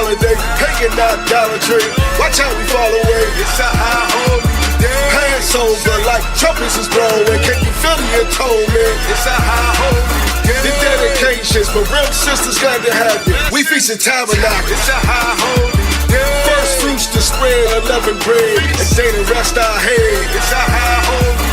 holiday, hanging out Dollar Tree. Watch how we fall away. It's a high holy day. Hands over like trumpets is blowing. Can you feel the atonement? It's a high holy day. The dedications, but real sisters glad to have you. We feasting tabernacle. It's a high holy day. First fruits to spread 11 bread, and day to rest our head. It's a high holy day.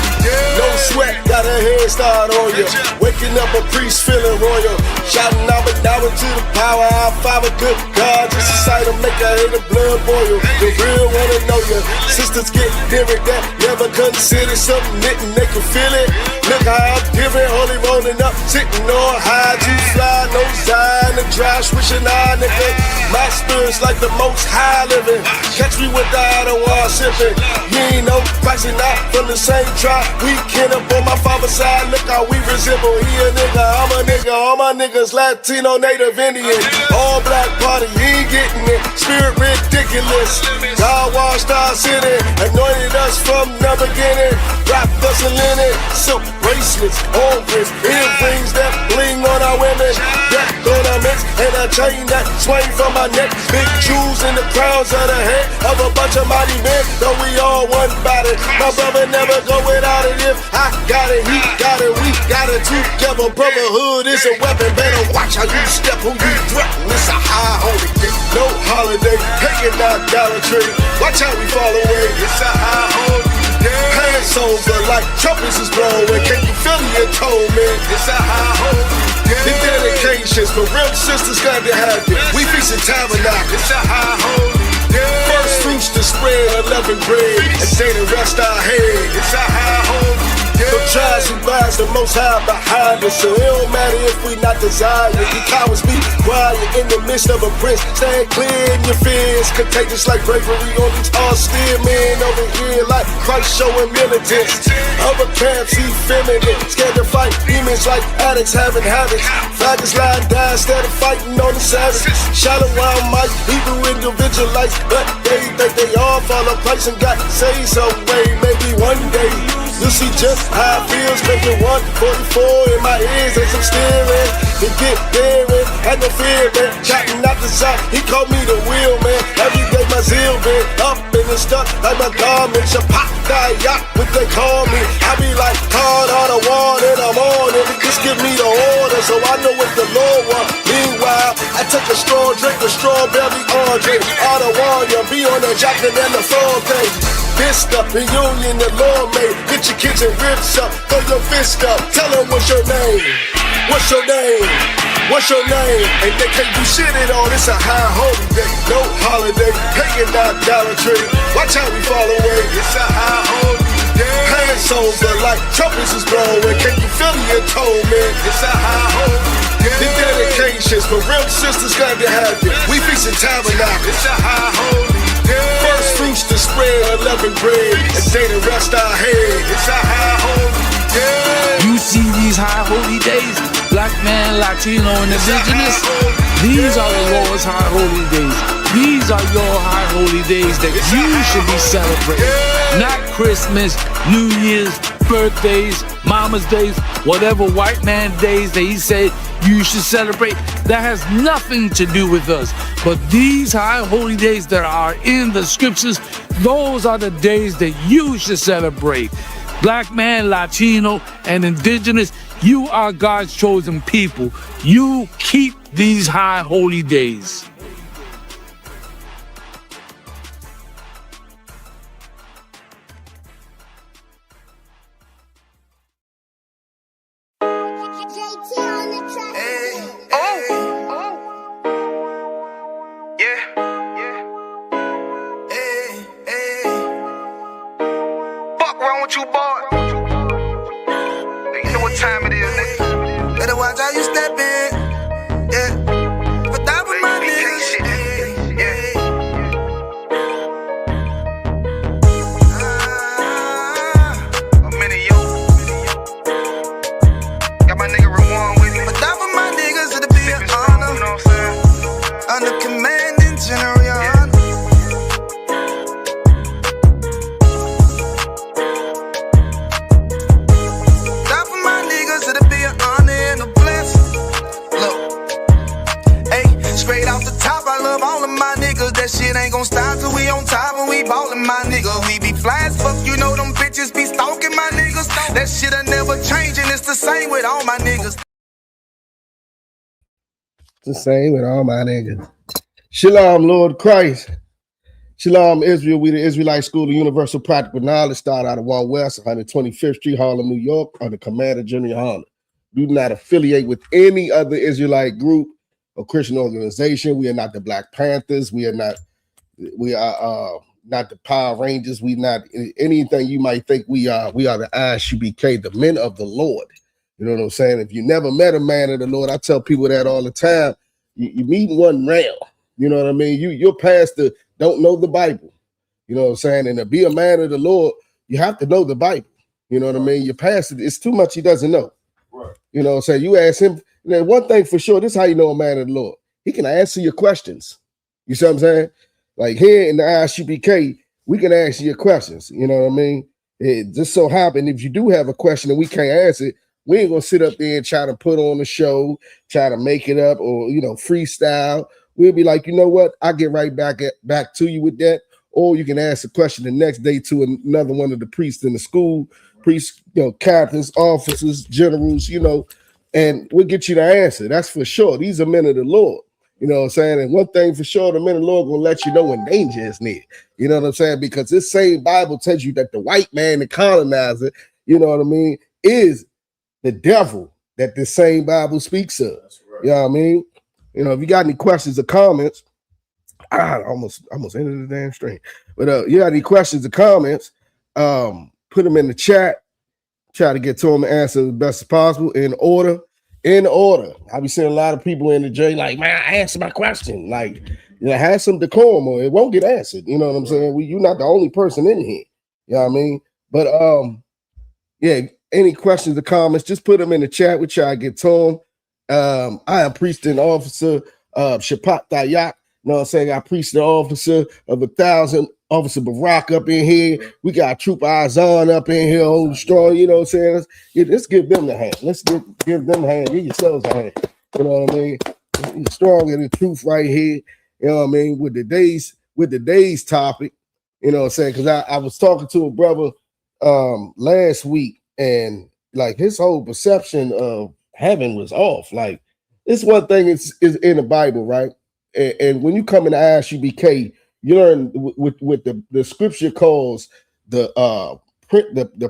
No sweat, got a head start on you. Waking up a priest feeling royal. Shouting out to the power, our Father, good God. Just a sight of make a hater blood boil. The real wanna know you. Sisters get different that never considered something knitting, they can feel it. Look how I'm different, only rolling up, sitting on high, too fly, no sign, and dry, swishing eye, nigga. My spirit's like the most high living. Catch me with the Ottawa sipping. You ain't no pricing out from the same tribe. We kin up on my father's side, look how we resemble. He a nigga, I'm a nigga, all my niggas Latino, Native Indian. All black party, he ain't getting it. Spirit ridiculous. God washed our city, anointed us from the beginning. Wrapped us in linen, silk bracelets, ornaments, earrings that bling on our women. Black ornaments and a chain that swing from my neck. Big jewels in the crowns of the head of a bunch of mighty men. Though we all one body, my brother never go without it. If I got it, he got it, we got it together. Brotherhood is a weapon, better watch how you step, who you threaten. It's a high holy day, no holiday, hanging out Dollar Tree. Watch how we fall away. It's a high holy day. Hands over like trumpets is blowing. Can you feel the atonement? It's a high holy day. The dedications, but real sisters glad to have you. We feasting tabernacle. It's a high holy day. First fruits to spread 11 bread, and day to rest our head. It's a high holy day. Some tries and buys the most high behind us, so it don't matter if we not desired. You cowards be quiet in the midst of a prince. Stand clear in your fears, contagious like bravery on these austere men over here, like Christ showing militants. Other camps, he feminine, scared to fight demons like addicts having habits. Faggots lying down instead of fighting on the savage. Shalom, Mike, Hebrew individualites, but they think they all fall in place and got saved some way. Maybe one day you'll see just how it feels, making 144 in my ears as I'm steering. To get daring, had no fear, man. Chatting out the side, he called me the wheel, man. Every day my zeal been up and it's stuck like my garments. I yacht, what they call me. I be like, card on the wall and I'm on it. Just give me the order so I know what the Lord wants. Meanwhile, I took a straw, drink a strawberry Andre. All the warrior, be on the jacket and the phone thing. Fist up, the union the Lord made. Get your kids and ribs up, throw your fist up. Tell them what's your name. What's your name? What's your name? And they can't do shit at all. It's a high holy day, no holiday, hanging out Dollar Tree. Watch how we fall away. It's a high holy day. Hands over like trumpets is blowing. Can you feel the atonement? It's a high holy day. The dedications, but real sisters glad to have you. We feasting tabernacle. It's a high holy day. First fruits to spread 11 bread, and day to rest our head. It's a high holy day. You see these high holy days, black man, Latino, and indigenous. These are the Lord's high holy days. These are your high holy days that you should be celebrating. Not Christmas, New Year's, birthdays, Mama's days, whatever white man days that he said you should celebrate. That has nothing to do with us. But these high holy days that are in the scriptures, those are the days that you should celebrate. Black man, Latino, and indigenous, you are God's chosen people. You keep these high holy days. You boy, you know what time it is, nigga. Better watch how you step in, yeah. But that was my nigga. ain't gon' stop till we on top and we ballin', my nigga. We be fly as fuck, you know them bitches be stalking my niggas. That shit'll never change and it's the same with all my niggas. The same with all my niggas. Shalom, Lord Christ. Shalom, Israel. We the Israelite School of Universal Practical Knowledge. Start out of 1 West, 125th Street, Harlem, New York, under Commander General Yahanna. Do not affiliate with any other Israelite group or Christian organization. We are not the Black Panthers. We are not the Power Rangers. We not anything you might think we are. We are the I.S.U.P.K, the men of the Lord. You know what I'm saying? If you never met a man of the Lord, I tell people that all the time. You meet one rare. You know what I mean? Your pastor don't know the Bible. You know what I'm saying? And to be a man of the Lord, you have to know the Bible. You know what I mean? Your pastor, it's too much he doesn't know. Right. You know what I'm saying? You ask him, one thing for sure, this is how you know a man of the Lord. He can answer your questions. You see what I'm saying? Like here in the I.S.U.P.K, we can answer your questions. You know what I mean? It just so happen if you do have a question and we can't answer it, we ain't gonna sit up there and try to put on a show, try to make it up or, freestyle. We'll be like, you know what? I'll get right back to you with that. Or you can ask a question the next day to another one of the priests in the school, priests, captains, officers, generals, and we'll get you the answer. That's for sure. These are men of the Lord. You know what I'm saying? And one thing for sure, the men of the Lord gonna let you know when danger is near. You know what I'm saying? Because this same Bible tells you that the white man, the colonizer, you know what I mean, is the devil that this same Bible speaks of. Right. You know what I mean? If you got any questions or comments, I almost ended the damn stream. But you got any questions or comments, put them in the chat. Try to get to them and answer as best as possible in order. I be seeing a lot of people in the J like, man, answer my question. Like, have some decorum or it won't get answered. You know what I'm saying? You're not the only person in here. You know what I mean? But yeah, any questions or comments, just put them in the chat. We try to get to them. I am priest and officer of Shapat Dayak. You know what I'm saying? I preach the officer of 1,000, Officer Barack up in here. We got Trooper Izan up in here, holding strong. You know what I'm saying? Let's give them the hand. Let's give them a hand. Give yourselves a hand. You know what I mean? You're strong in the truth right here. You know what I mean? With the day's topic. You know what I'm saying? Because I was talking to a brother last week, and like his whole perception of heaven was off. Like, it's one thing is in the Bible, right? And when you come in the I.S.U.P.K, you learn what the scripture calls the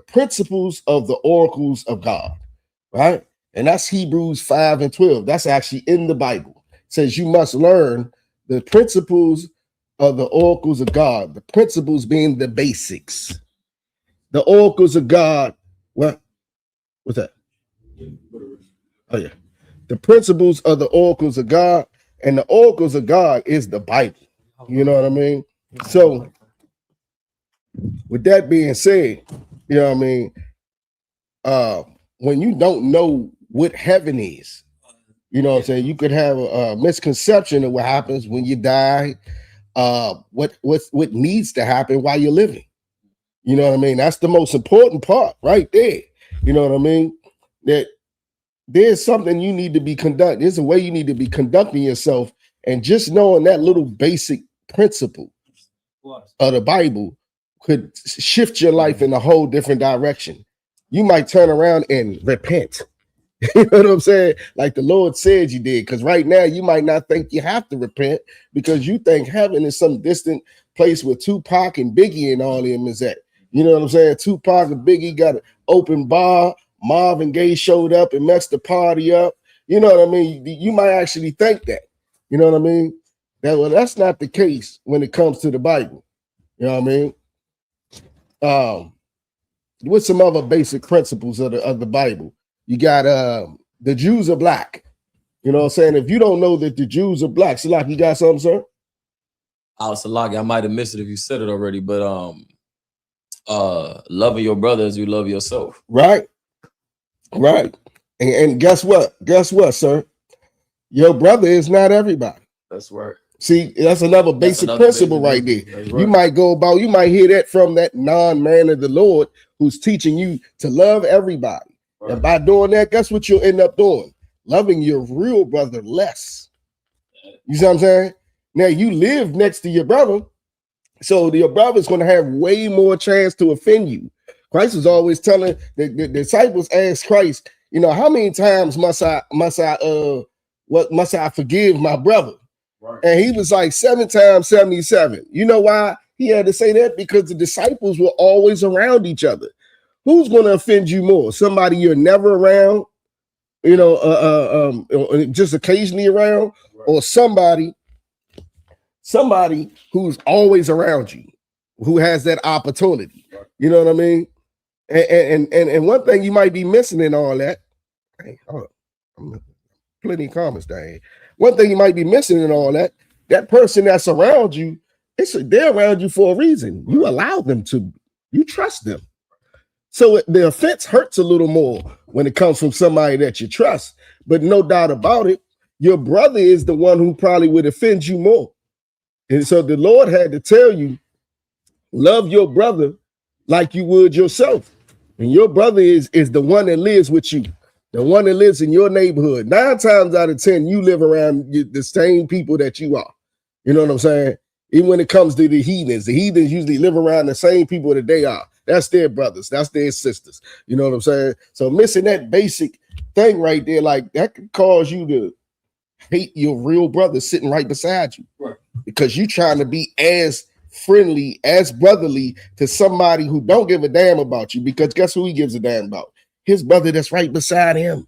principles of the oracles of God, right? And that's Hebrews 5 and 12. That's actually in the Bible. It says you must learn the principles of the oracles of God, the principles being the basics. The oracles of God, what? What's that? Oh, yeah. The principles of the oracles of God, and the oracles of God is the Bible. You know what I mean? So, with that being said, you know what I mean? When you don't know what heaven is, you know what I'm saying? You could have a misconception of what happens when you die, what needs to happen while you're living. You know what I mean? That's the most important part right there. You know what I mean? That there's something you need to be conducting. There's a way you need to be conducting yourself. And just knowing that little basic principle of the Bible could shift your life in a whole different direction. You might turn around and repent. You know what I'm saying? Like the Lord said you did. Because right now you might not think you have to repent because you think heaven is some distant place where Tupac and Biggie and all them is at. You know what I'm saying? Tupac and Biggie got an open bar. Marvin Gaye showed up and messed the party up. You know what I mean? You might actually think that. You know what I mean? That's not the case when it comes to the Bible. You know what I mean? With some other basic principles of the Bible. You got the Jews are black. You know what I'm saying? If you don't know that the Jews are black, Salaki, you got something, sir? Salaki, I might have missed it if you said it already, but loving your brother as you love yourself. Right. And guess what? Guess what, sir? Your brother is not everybody. That's right. See, that's another basic principle right there. Right. You might hear that from that non-man of the Lord who's teaching you to love everybody. Right. And by doing that, guess what you'll end up doing? Loving your real brother less. You see what I'm saying? Now you live next to your brother, so your brother's going to have way more chance to offend you. Christ was always telling the disciples, asked Christ, how many times must I forgive my brother? Right. And he was like 7 times 77. You know why he had to say that? Because the disciples were always around each other. Who's going to offend you more? Somebody you're never around, just occasionally around, right, or somebody who's always around you, who has that opportunity. Right. You know what I mean? And one thing you might be missing in all that, hey, plenty of comments down here. One thing you might be missing in all that person that's around you, they're around you for a reason. You allow them to, you trust them. So the offense hurts a little more when it comes from somebody that you trust. But no doubt about it, your brother is the one who probably would offend you more. And so the Lord had to tell you, love your brother like you would yourself. And your brother is the one that lives with you, the one that lives in your neighborhood. 9 times out of 10, you live around the same people that you are. You know what I'm saying? Even when it comes to the heathens usually live around the same people that they are. That's their brothers. That's their sisters. You know what I'm saying? So missing that basic thing right there, like that could cause you to hate your real brother sitting right beside you. Right. Because you trying to be as friendly, as brotherly to somebody who don't give a damn about you, because guess who he gives a damn about? His brother that's right beside him.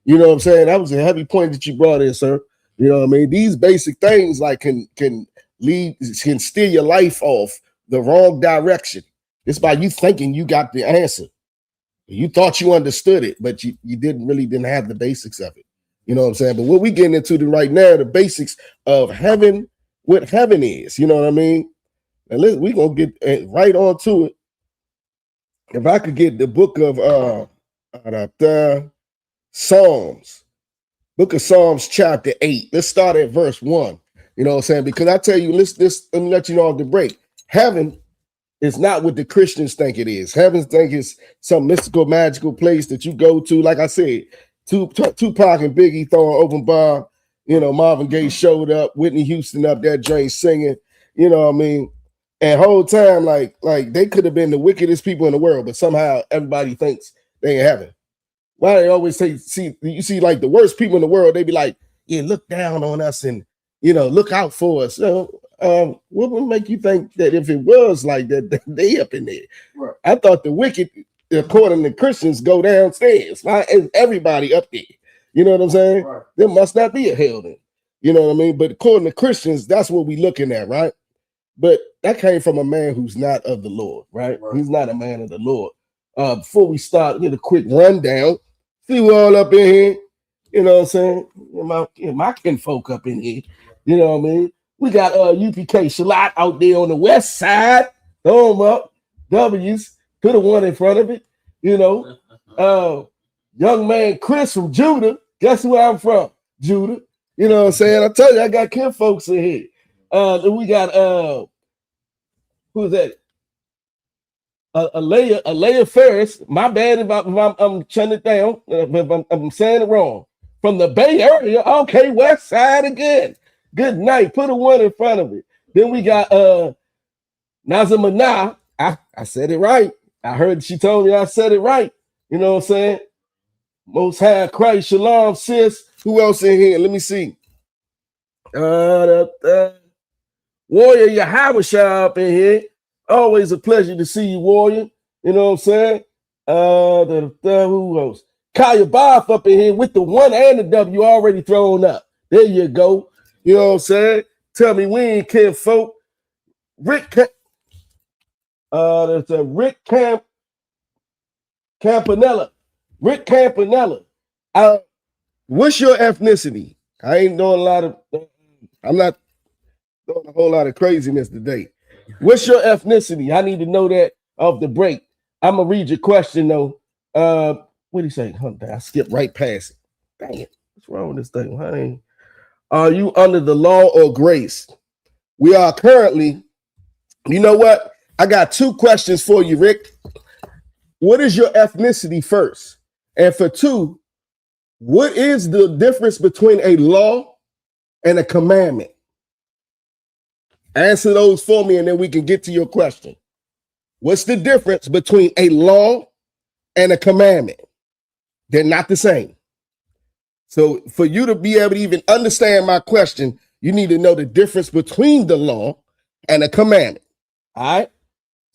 You know what I'm saying? That was a heavy point that you brought in, sir. You know what I mean? These basic things like can steer your life off the wrong direction. It's by you thinking you got the answer. You thought you understood it, but you didn't have the basics of it. You know what I'm saying? But what we getting into right now, the basics of heaven, what heaven is. You know what I mean? And we're going to get right on to it. If I could get the book of Psalms, book of Psalms chapter 8. Let's start at verse 1. You know what I'm saying? Because I tell you, let me let you know off the break. Heaven is not what the Christians think it is. Heaven think it's some mystical, magical place that you go to. Like I said, Tupac and Biggie throwing open bar. Marvin Gaye showed up, Whitney Houston up that joint singing. You know what I mean? And whole time, like they could have been the wickedest people in the world, but somehow everybody thinks they in heaven. Why they always say, you see like the worst people in the world, they be like, yeah, look down on us and, look out for us. So what would make you think that if it was like that, they up in there? Right. I thought the wicked, according to Christians, go downstairs. Right? Everybody up there. You know what I'm saying? Right. There must not be a hell then. You know what I mean? But according to Christians, that's what we looking at, right? But that came from a man who's not of the Lord, right? He's not a man of the Lord. Before we start, get a quick rundown. See who all up in here. You know what I'm saying? My kinfolk up in here. You know what I mean? We got UPK Shalat out there on the west side. Throw them up. W's. Put a 1 in front of it. Young man Chris from Judah. Guess where I'm from? Judah. You know what I'm saying? I tell you, I got kinfolks in here. We got who's that? Alea Ferris. My bad if I'm shutting it down. If I'm saying it wrong. From the Bay Area. Okay, west side again. Good night. Put a 1 in front of it. Then we got Nazamana. I said it right. I heard she told me I said it right. You know what I'm saying? Most High Christ, Shalom, sis. Who else in here? Let me see. Warrior Yahanna up in here. Always a pleasure to see you, Warrior. You know what I'm saying? Who else? Kaya Bath up in here with the 1 and the W already thrown up. There you go. You know what I'm saying? Tell me we ain't kinfolk. Rick Campanella. Rick Campanella. What's your ethnicity? I ain't doing I'm not doing a whole lot of craziness today. What's your ethnicity? I need to know that off the break. I'm gonna read your question though. What do you say? I skipped right past it. Dang it. What's wrong with this thing? Honey? Are you under the law or grace? We are currently, you know what? I got 2 questions for you, Rick. What is your ethnicity first? And for 2, what is the difference between a law and a commandment? Answer those for me, and then we can get to your question. What's the difference between a law and a commandment? They're not the same. So for you to be able to even understand my question, you need to know the difference between the law and a commandment. All right.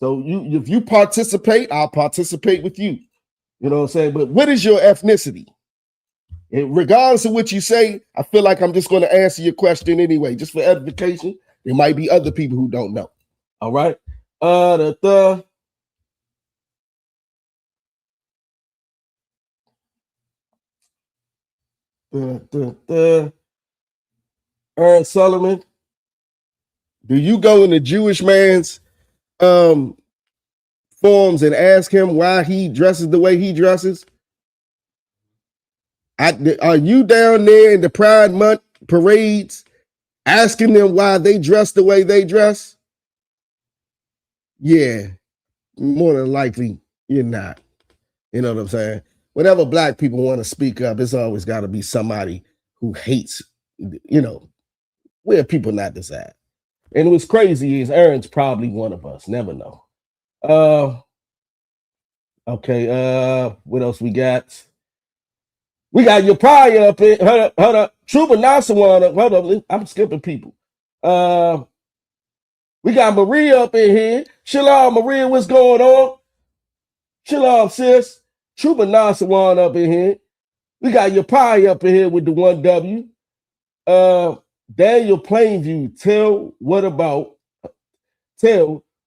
So if you participate, I'll participate with you. You know what I'm saying? But what is your ethnicity? And regardless of what you say, I feel like I'm just going to answer your question anyway, just for edification. There might be other people who don't know. All right. Aaron Solomon, do you go in the Jewish man's forums and ask him why he dresses the way he dresses? Are you down there in the Pride Month parades asking them why they dress the way they dress? Yeah, more than likely you're not. You know what I'm saying? Whenever black people want to speak up, it's always got to be somebody who hates, you know, where people not decide. And what's crazy is Aaron's probably one of us. Never know. Okay. What else we got? We got your prior up in. Hold up. Trooper Nasawan up. Hold up. I'm skipping people. We got Maria up in here. Shalom, Maria. What's going on? Shalom, sis. Trooper Nasawan up in here. We got your pie up in here with the 1W. Daniel Plainview. Tell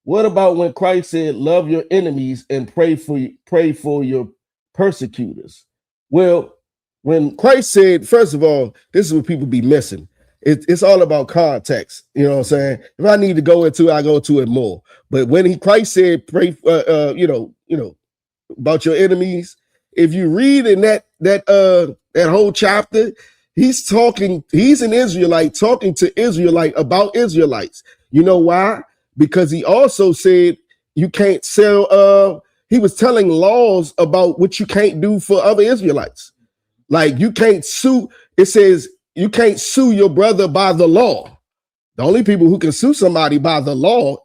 what about when Christ said, "Love your enemies and pray for your persecutors"? Well, when Christ said, first of all, this is what people be missing. It's all about context. You know what I'm saying? If I need to go into it, I go to it more. But when Christ said, "Pray," about your enemies. If you read in that whole chapter, he's an Israelite talking to Israelite about Israelites. You know why? Because he also said you can't sell, he was telling laws about what you can't do for other Israelites. Like you can't sue, it says you can't sue your brother by the law. The only people who can sue somebody by the law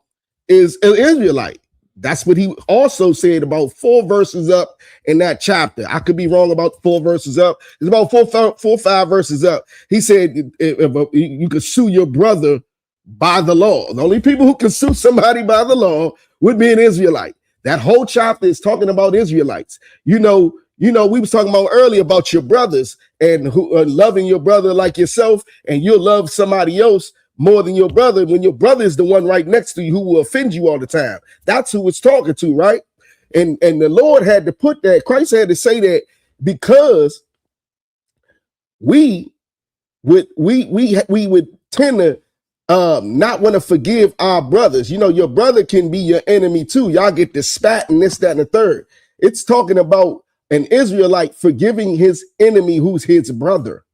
is an Israelite. That's what he also said about 4 verses up in that chapter. I could be wrong about 4 verses up. It's about 5 verses up. He said if you could sue your brother by the law. The only people who can sue somebody by the law would be an Israelite. That whole chapter is talking about Israelites. You know, we was talking about earlier about your brothers and who loving your brother like yourself, and you'll love somebody else more than your brother when your brother is the one right next to you who will offend you all the time. That's who it's talking to, right? And the Lord had to put that, Christ had to say that because we would tend to not want to forgive our brothers. You know, your brother can be your enemy too. Y'all get the spat and this, that, and the third. It's talking about an Israelite forgiving his enemy who's his brother.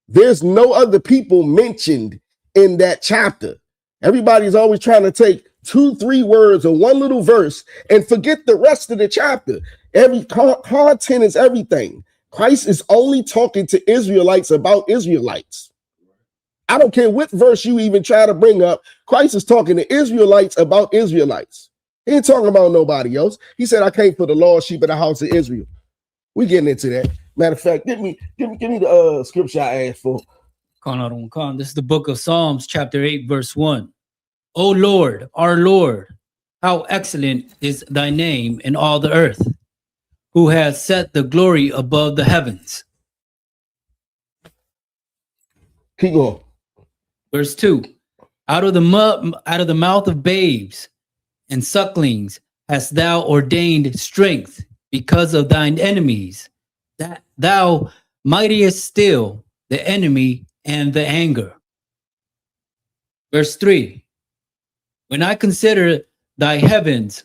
There's no other people mentioned in that chapter. Everybody's always trying to take 2-3 words or one little verse and forget the rest of the chapter. Every content is everything. Christ is only talking to Israelites about Israelites. I don't care what verse you even try to bring up. Christ is talking to Israelites about Israelites. He ain't talking about nobody else. He said, "I came for the lost sheep of the house of Israel." We getting into that. Matter of fact, give me the scripture I asked for. This is the book of Psalms, chapter 8, verse 1. O Lord, our Lord, how excellent is thy name in all the earth, who has set the glory above the heavens. Keep going. Verse 2. Out of the mouth of babes and sucklings hast thou ordained strength because of thine enemies, that thou mightiest still the enemy and the anger. Verse 3. When I consider thy heavens,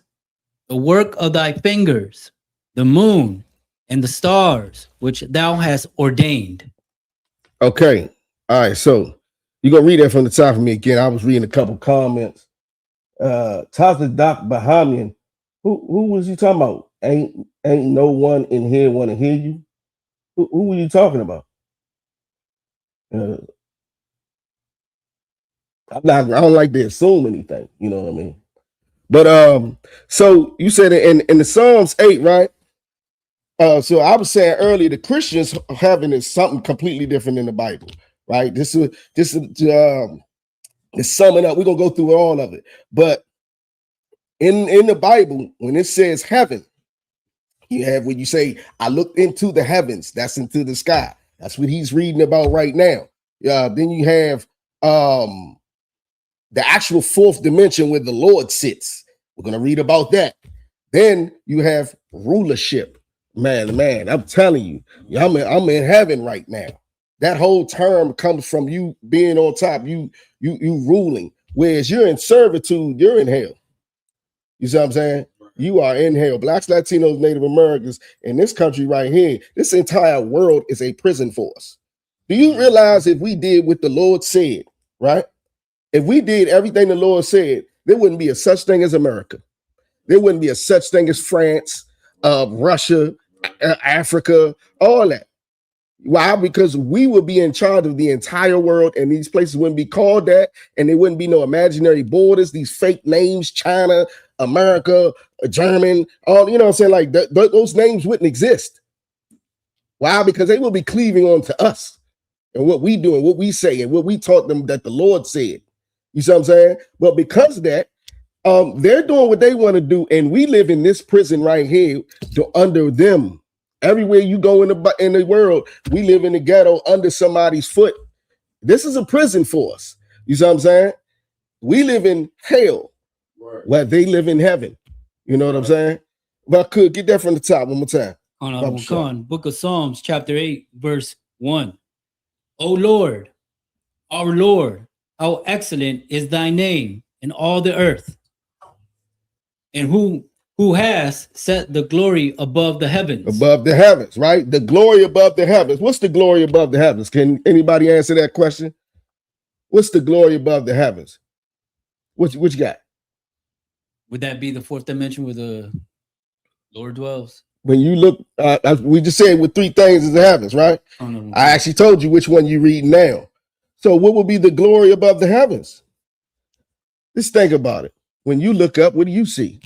the work of thy fingers, the moon and the stars, which thou hast ordained. Okay. All right. So you're going to read that from the top of me again. I was reading a couple comments. Tasha Doc Bahamian. Who was you talking about? Ain't no one in here want to hear you? Who were you talking about? I don't like to assume anything. You know what I mean? But so you said in the Psalms 8, right? So I was saying earlier, the Christians having is something completely different in the Bible, right? This is to summing up. We're gonna go through all of it, but in the Bible, when it says heaven, you have when you say, "I looked into the heavens," that's into the sky. That's what he's reading about right now. Then you have the actual fourth dimension where the Lord sits. We're gonna read about that. Then you have rulership. Man, I'm telling you, I'm in heaven right now. That whole term comes from you being on top, you ruling. Whereas you're in servitude, you're in hell. You see what I'm saying? You are in hell. Blacks, Latinos, Native Americans in this country right here, this entire world is a prison for us. Do you realize if we did what the Lord said, right? If we did everything the Lord said, there wouldn't be a such thing as America. There wouldn't be a such thing as France, Russia, Africa, all that. Why? Because we would be in charge of the entire world, and these places wouldn't be called that, and there wouldn't be no imaginary borders, these fake names, China, America, German, all, you know what I'm saying? Like those names wouldn't exist. Why? Because they will be cleaving on to us and what we do and what we say and what we taught them that the Lord said. You see what I'm saying? But because of that, they're doing what they want to do, and we live in this prison right here under them. Everywhere you go in the world, we live in the ghetto under somebody's foot. This is a prison for us. You see what I'm saying? We live in hell, where they live in heaven. You know what I'm saying? But I could get that from the top one more time. On Book of Psalms, chapter 8, verse 1. O Lord, our Lord, how excellent is thy name in all the earth, and who has set the glory above the heavens. Above the heavens, right? The glory above the heavens. What's the glory above the heavens? Can anybody answer that question? What's the glory above the heavens? What you got? Would that be the fourth dimension where the Lord dwells? When you look, we just said with three things is the heavens, right? Oh, no. I actually told you which one you read now. So what would be the glory above the heavens? Just think about it. When you look up, what do you see?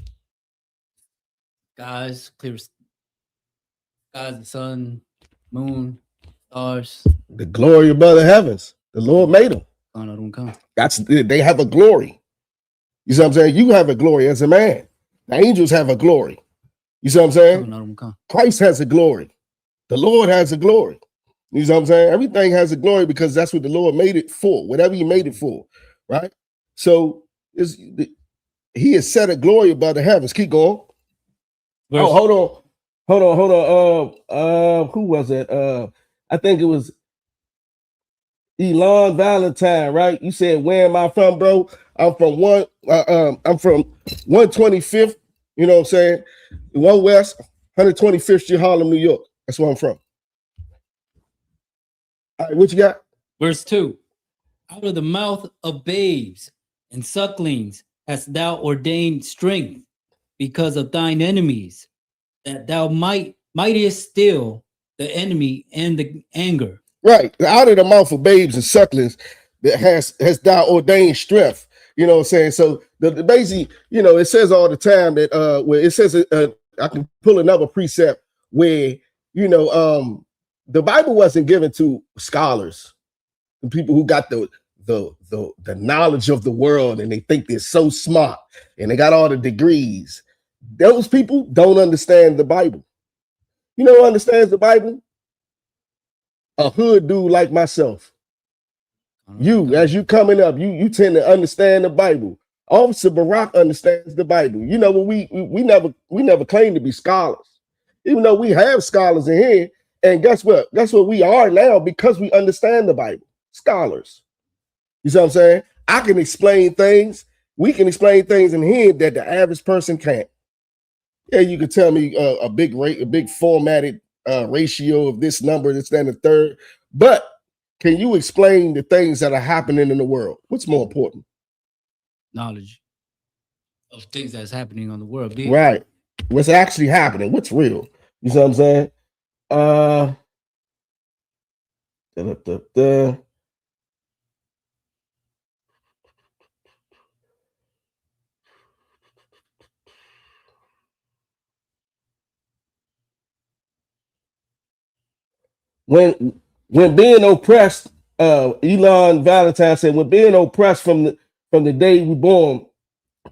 Skies, clear skies, the sun, moon, stars. The glory above the heavens. The Lord made them. Oh, no. They have a glory. You see what I'm saying? You have a glory as a man. The angels have a glory. You see what I'm saying? Oh, no. Christ has a glory. The Lord has a glory. You see what I'm saying? Everything has a glory because that's what the Lord made it for. Whatever He made it for, right? So He has set a glory above the heavens. Keep going. Oh, hold on. Who was it? I think it was Elon Valentine, right? You said, "Where am I from, bro?" I'm from 125th. You know what I'm saying? 1 West, 125th Street, Harlem, New York. That's where I'm from. All right, what you got? Verse 2. Out of the mouth of babes and sucklings hast thou ordained strength because of thine enemies, that thou mightest still the enemy and the anger. Right. Out of the mouth of babes and sucklings that has thou ordained strength. You know what I'm saying? So the basically, you know, it says all the time that where it says I can pull another precept where, you know, the Bible wasn't given to scholars and people who got the knowledge of the world and they think they're so smart and they got all the degrees. Those people don't understand the Bible. You know who understands the Bible? A hood dude like myself. You, as you coming up, you tend to understand the Bible. Officer Barack understands the Bible. You know, we never claim to be scholars, even though we have scholars in here. And guess what? That's what we are now because we understand the Bible. Scholars. You see what I'm saying? I can explain things. We can explain things in here that the average person can't. Yeah, you could tell me a big formatted ratio of this number, this, that, and the third. But can you explain the things that are happening in the world? What's more important? Knowledge of things that's happening on the world. Right. What's actually happening? What's real? You see what I'm saying? when being oppressed, Elon Valentine said, when being oppressed from the day we born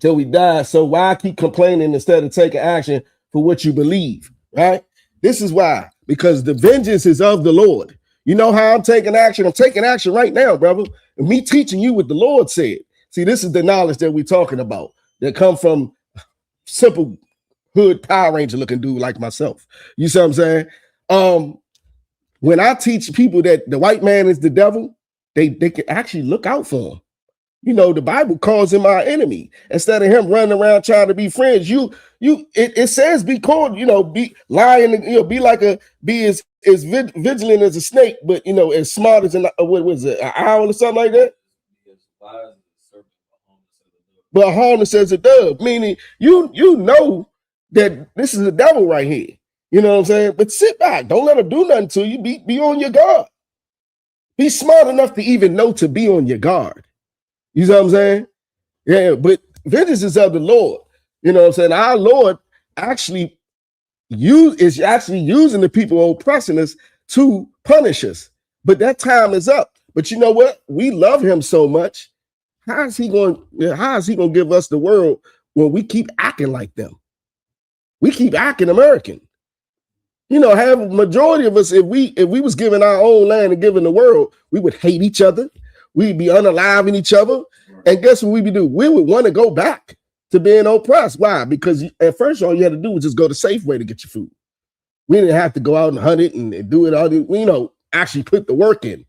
till we die, so why keep complaining instead of taking action for what you believe, right? This is why, because the vengeance is of the Lord. You know how I'm taking action? I'm taking action right now, brother. And me teaching you what the Lord said. See, this is the knowledge that we're talking about that come from simple hood Power Ranger looking dude like myself. You see what I'm saying? When I teach people that the white man is the devil, they can actually look out for him. You know, the Bible calls him our enemy. Instead of him running around trying to be friends, it says be called, be lying, be as vigilant as a snake, but as smart as what was it, an owl or something like that. But harmless as a dove, meaning you know that this is the devil right here. You know what I'm saying? But sit back, don't let him do nothing to you. Be on your guard. Be smart enough to even know to be on your guard. You know what I'm saying? Yeah, but vengeance is of the Lord. You know what I'm saying? Our Lord actually is using the people oppressing us to punish us. But that time is up. But you know what? We love him so much. How is he going to give us the world when we keep acting like them? We keep acting American. Have a majority of us, if we was given our own land and given the world, we would hate each other. We'd be unaliving each other. And guess what we would do? We would want to go back to being oppressed. Why? Because at first all you had to do was just go to Safeway to get your food. We didn't have to go out and hunt it and do it all. Actually put the work in.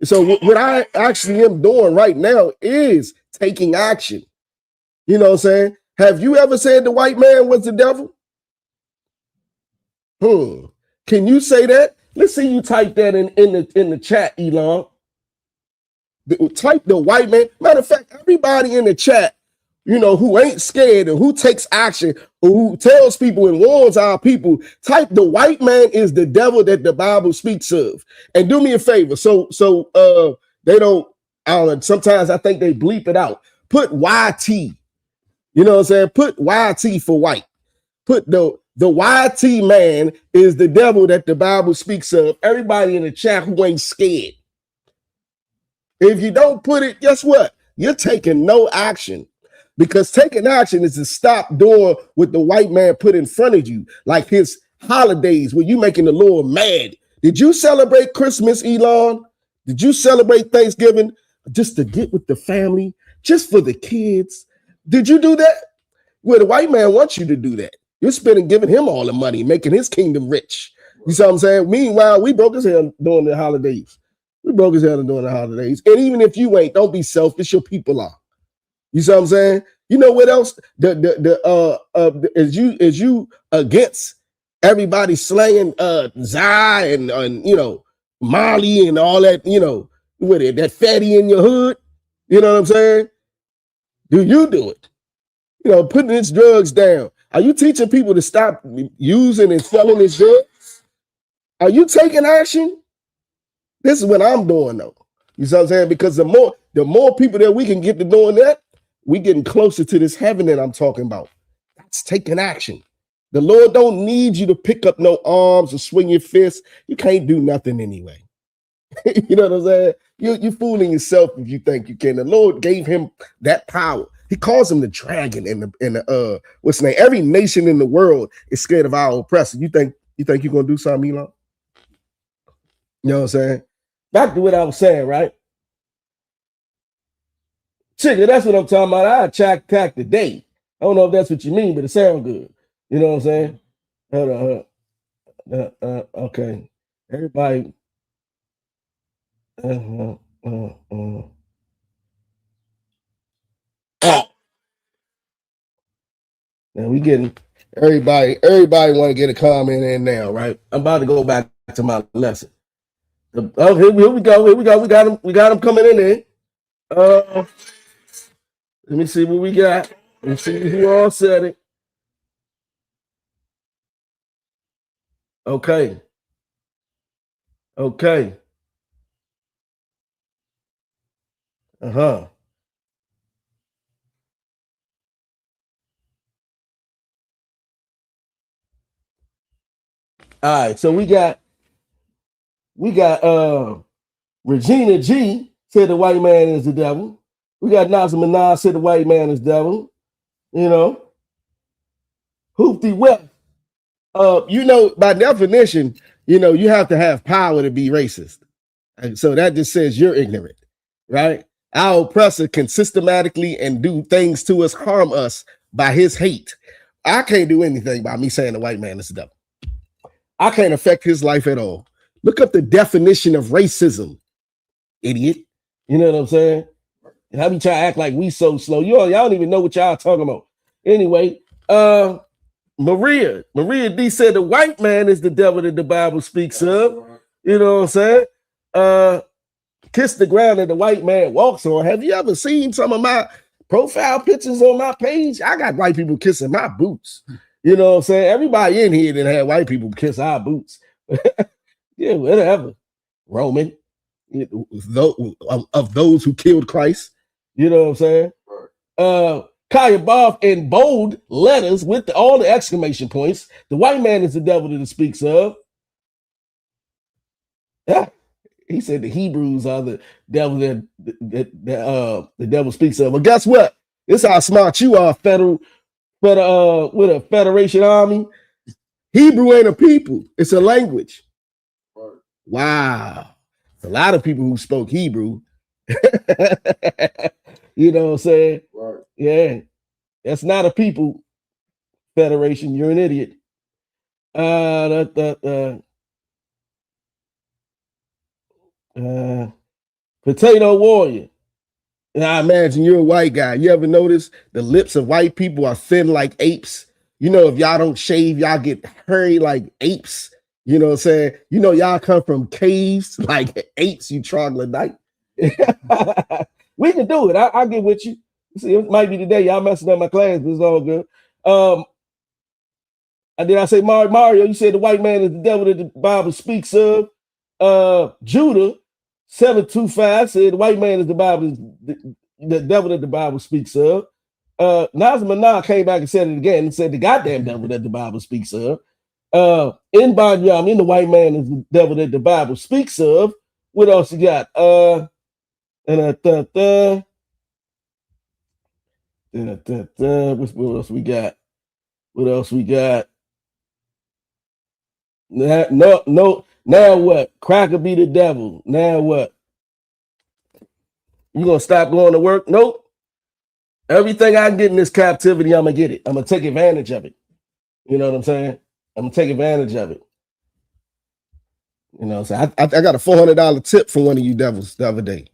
So what I actually am doing right now is taking action. You know what I'm saying? Have you ever said the white man was the devil? Can you say that? Let's see you type that in the chat, Elon. Type the white man. Matter of fact, everybody in the chat, who ain't scared and who takes action, or who tells people and warns our people, type the white man is the devil that the Bible speaks of. And do me a favor. So they don't, I don't know, sometimes I think they bleep it out. Put YT. You know what I'm saying? Put YT for white. Put the YT man is the devil that the Bible speaks of. Everybody in the chat who ain't scared. If you don't put it, guess what? You're taking no action. Because taking action is to stop doing what the white man put in front of you, like his holidays where you making the Lord mad. Did you celebrate Christmas, Elon? Did you celebrate Thanksgiving just to get with the family, just for the kids? Did you do that? Well, the white man wants you to do that. You're giving him all the money, making his kingdom rich. You see what I'm saying? Meanwhile, we broke his head during the holidays. We broke his head during the holidays. And even if you ain't, don't be selfish. Your people are. You see what I'm saying? You know what else? As you against everybody slaying Zai and Molly and all that, with it, that fatty in your hood. You know what I'm saying? Do you do it? Putting these drugs down. Are you teaching people to stop using and selling these drugs? Are you taking action? This is what I'm doing, though. You see what I'm saying? Because the more people that we can get to doing that, we getting closer to this heaven that I'm talking about. That's taking action. The Lord don't need you to pick up no arms or swing your fists. You can't do nothing anyway. You know what I'm saying? You're fooling yourself if you think you can. The Lord gave him that power. He calls him the dragon in the what's the name? Every nation in the world is scared of our oppressor. You think you're gonna do something, Elon? You know what I'm saying? Back to what I was saying, right? Chicken, that's what I'm talking about. I attack today. I don't know if that's what you mean, but it sounds good. You know what I'm saying? Hold on. Okay. Everybody. Now we getting everybody want to get a comment in now, right? I'm about to go back to my lesson. Oh, here we go. We got them coming in there. Let me see what we got. Let me see who all said it. Okay. Uh-huh. All right, so we got We got Regina G said the white man is the devil. We got Nazir Minaj said the white man is devil. You know, Hoopty West. You know, by definition, you know, you have to have power to be racist. And so that just says you're ignorant, right? Our oppressor can systematically and do things to us, harm us by his hate. I can't do anything by me saying the white man is the devil. I can't affect his life at all. Look up the definition of racism, idiot. You know what I'm saying? How we try to act like we so slow? Y'all don't even know what y'all talking about. Anyway, Maria D said the white man is the devil that the Bible speaks of. You know what I'm saying? Kiss the ground that the white man walks on. Have you ever seen some of my profile pictures on my page? I got white people kissing my boots. You know what I'm saying? Everybody in here that had white people kiss our boots. Yeah, whatever. Roman, of those who killed Christ. You know what I'm saying? Kaya Boff in bold letters with all the exclamation points. The white man is the devil that it speaks of. Yeah. He said the Hebrews are the devil that the devil speaks of. Well, guess what? This is how smart you are, with a Federation army. Hebrew ain't a people; it's a language. Right. Wow, a lot of people who spoke Hebrew. You know what I'm saying? Right. Yeah, that's not a people. Federation, you're an idiot. Potato Warrior. And I imagine you're a white guy. You ever notice the lips of white people are thin like apes? You know, if y'all don't shave, y'all get hairy like apes. You know what I'm saying? You know, y'all come from caves like apes, you troglodyte. We can do it. I'll get with you. See, it might be today. Y'all messing up my class, but it's all good. And then I say, Mario, you said the white man is the devil that the Bible speaks of. Judah 725 said the white man is the Bible, the devil that the Bible speaks of. Nazir Minaj came back and said it again and said the goddamn devil that the Bible speaks of. In Banyam, the white man is the devil that the Bible speaks of. What else you got? What else we got? What else we got? No. Now what? Cracker be the devil. Now what? You gonna stop going to work? Nope. Everything I can get in this captivity, I'm gonna get it. I'm gonna take advantage of it. You know what I'm saying? I'm gonna take advantage of it. You know, so I got a $400 tip from one of you devils the other day.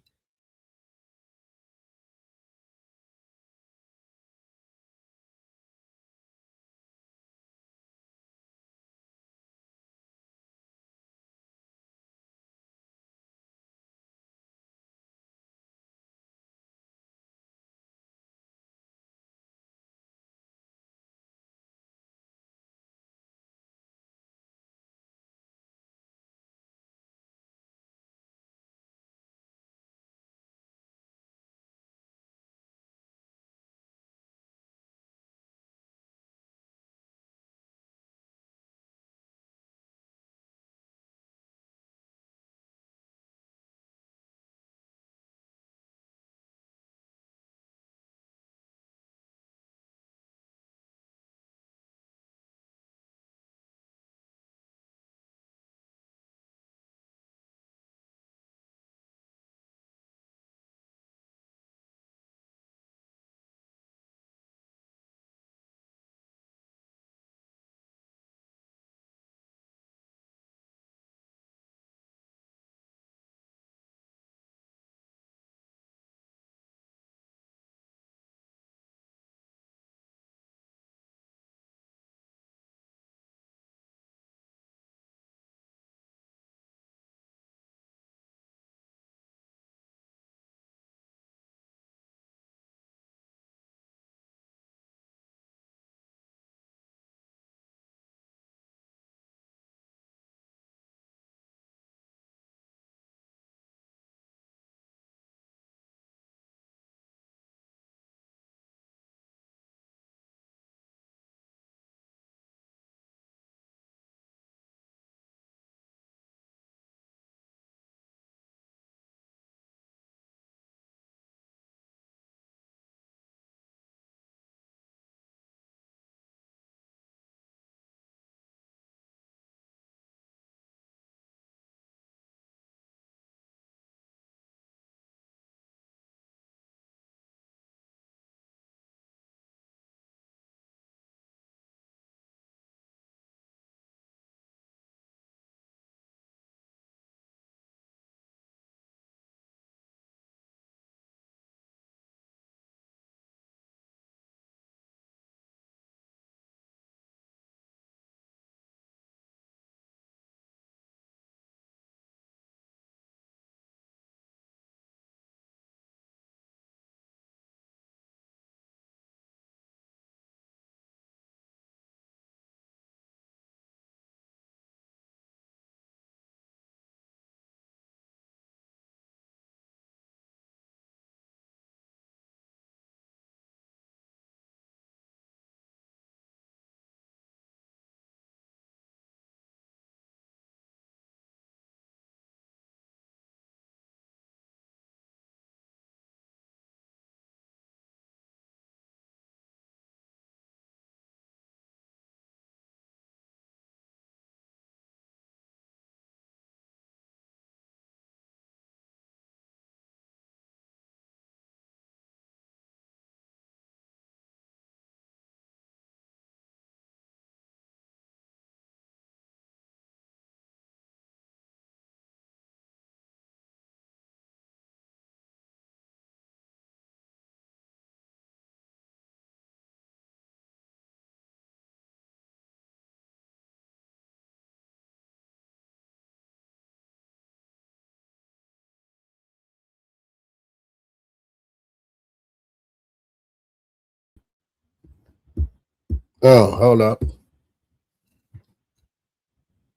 Oh, hold up.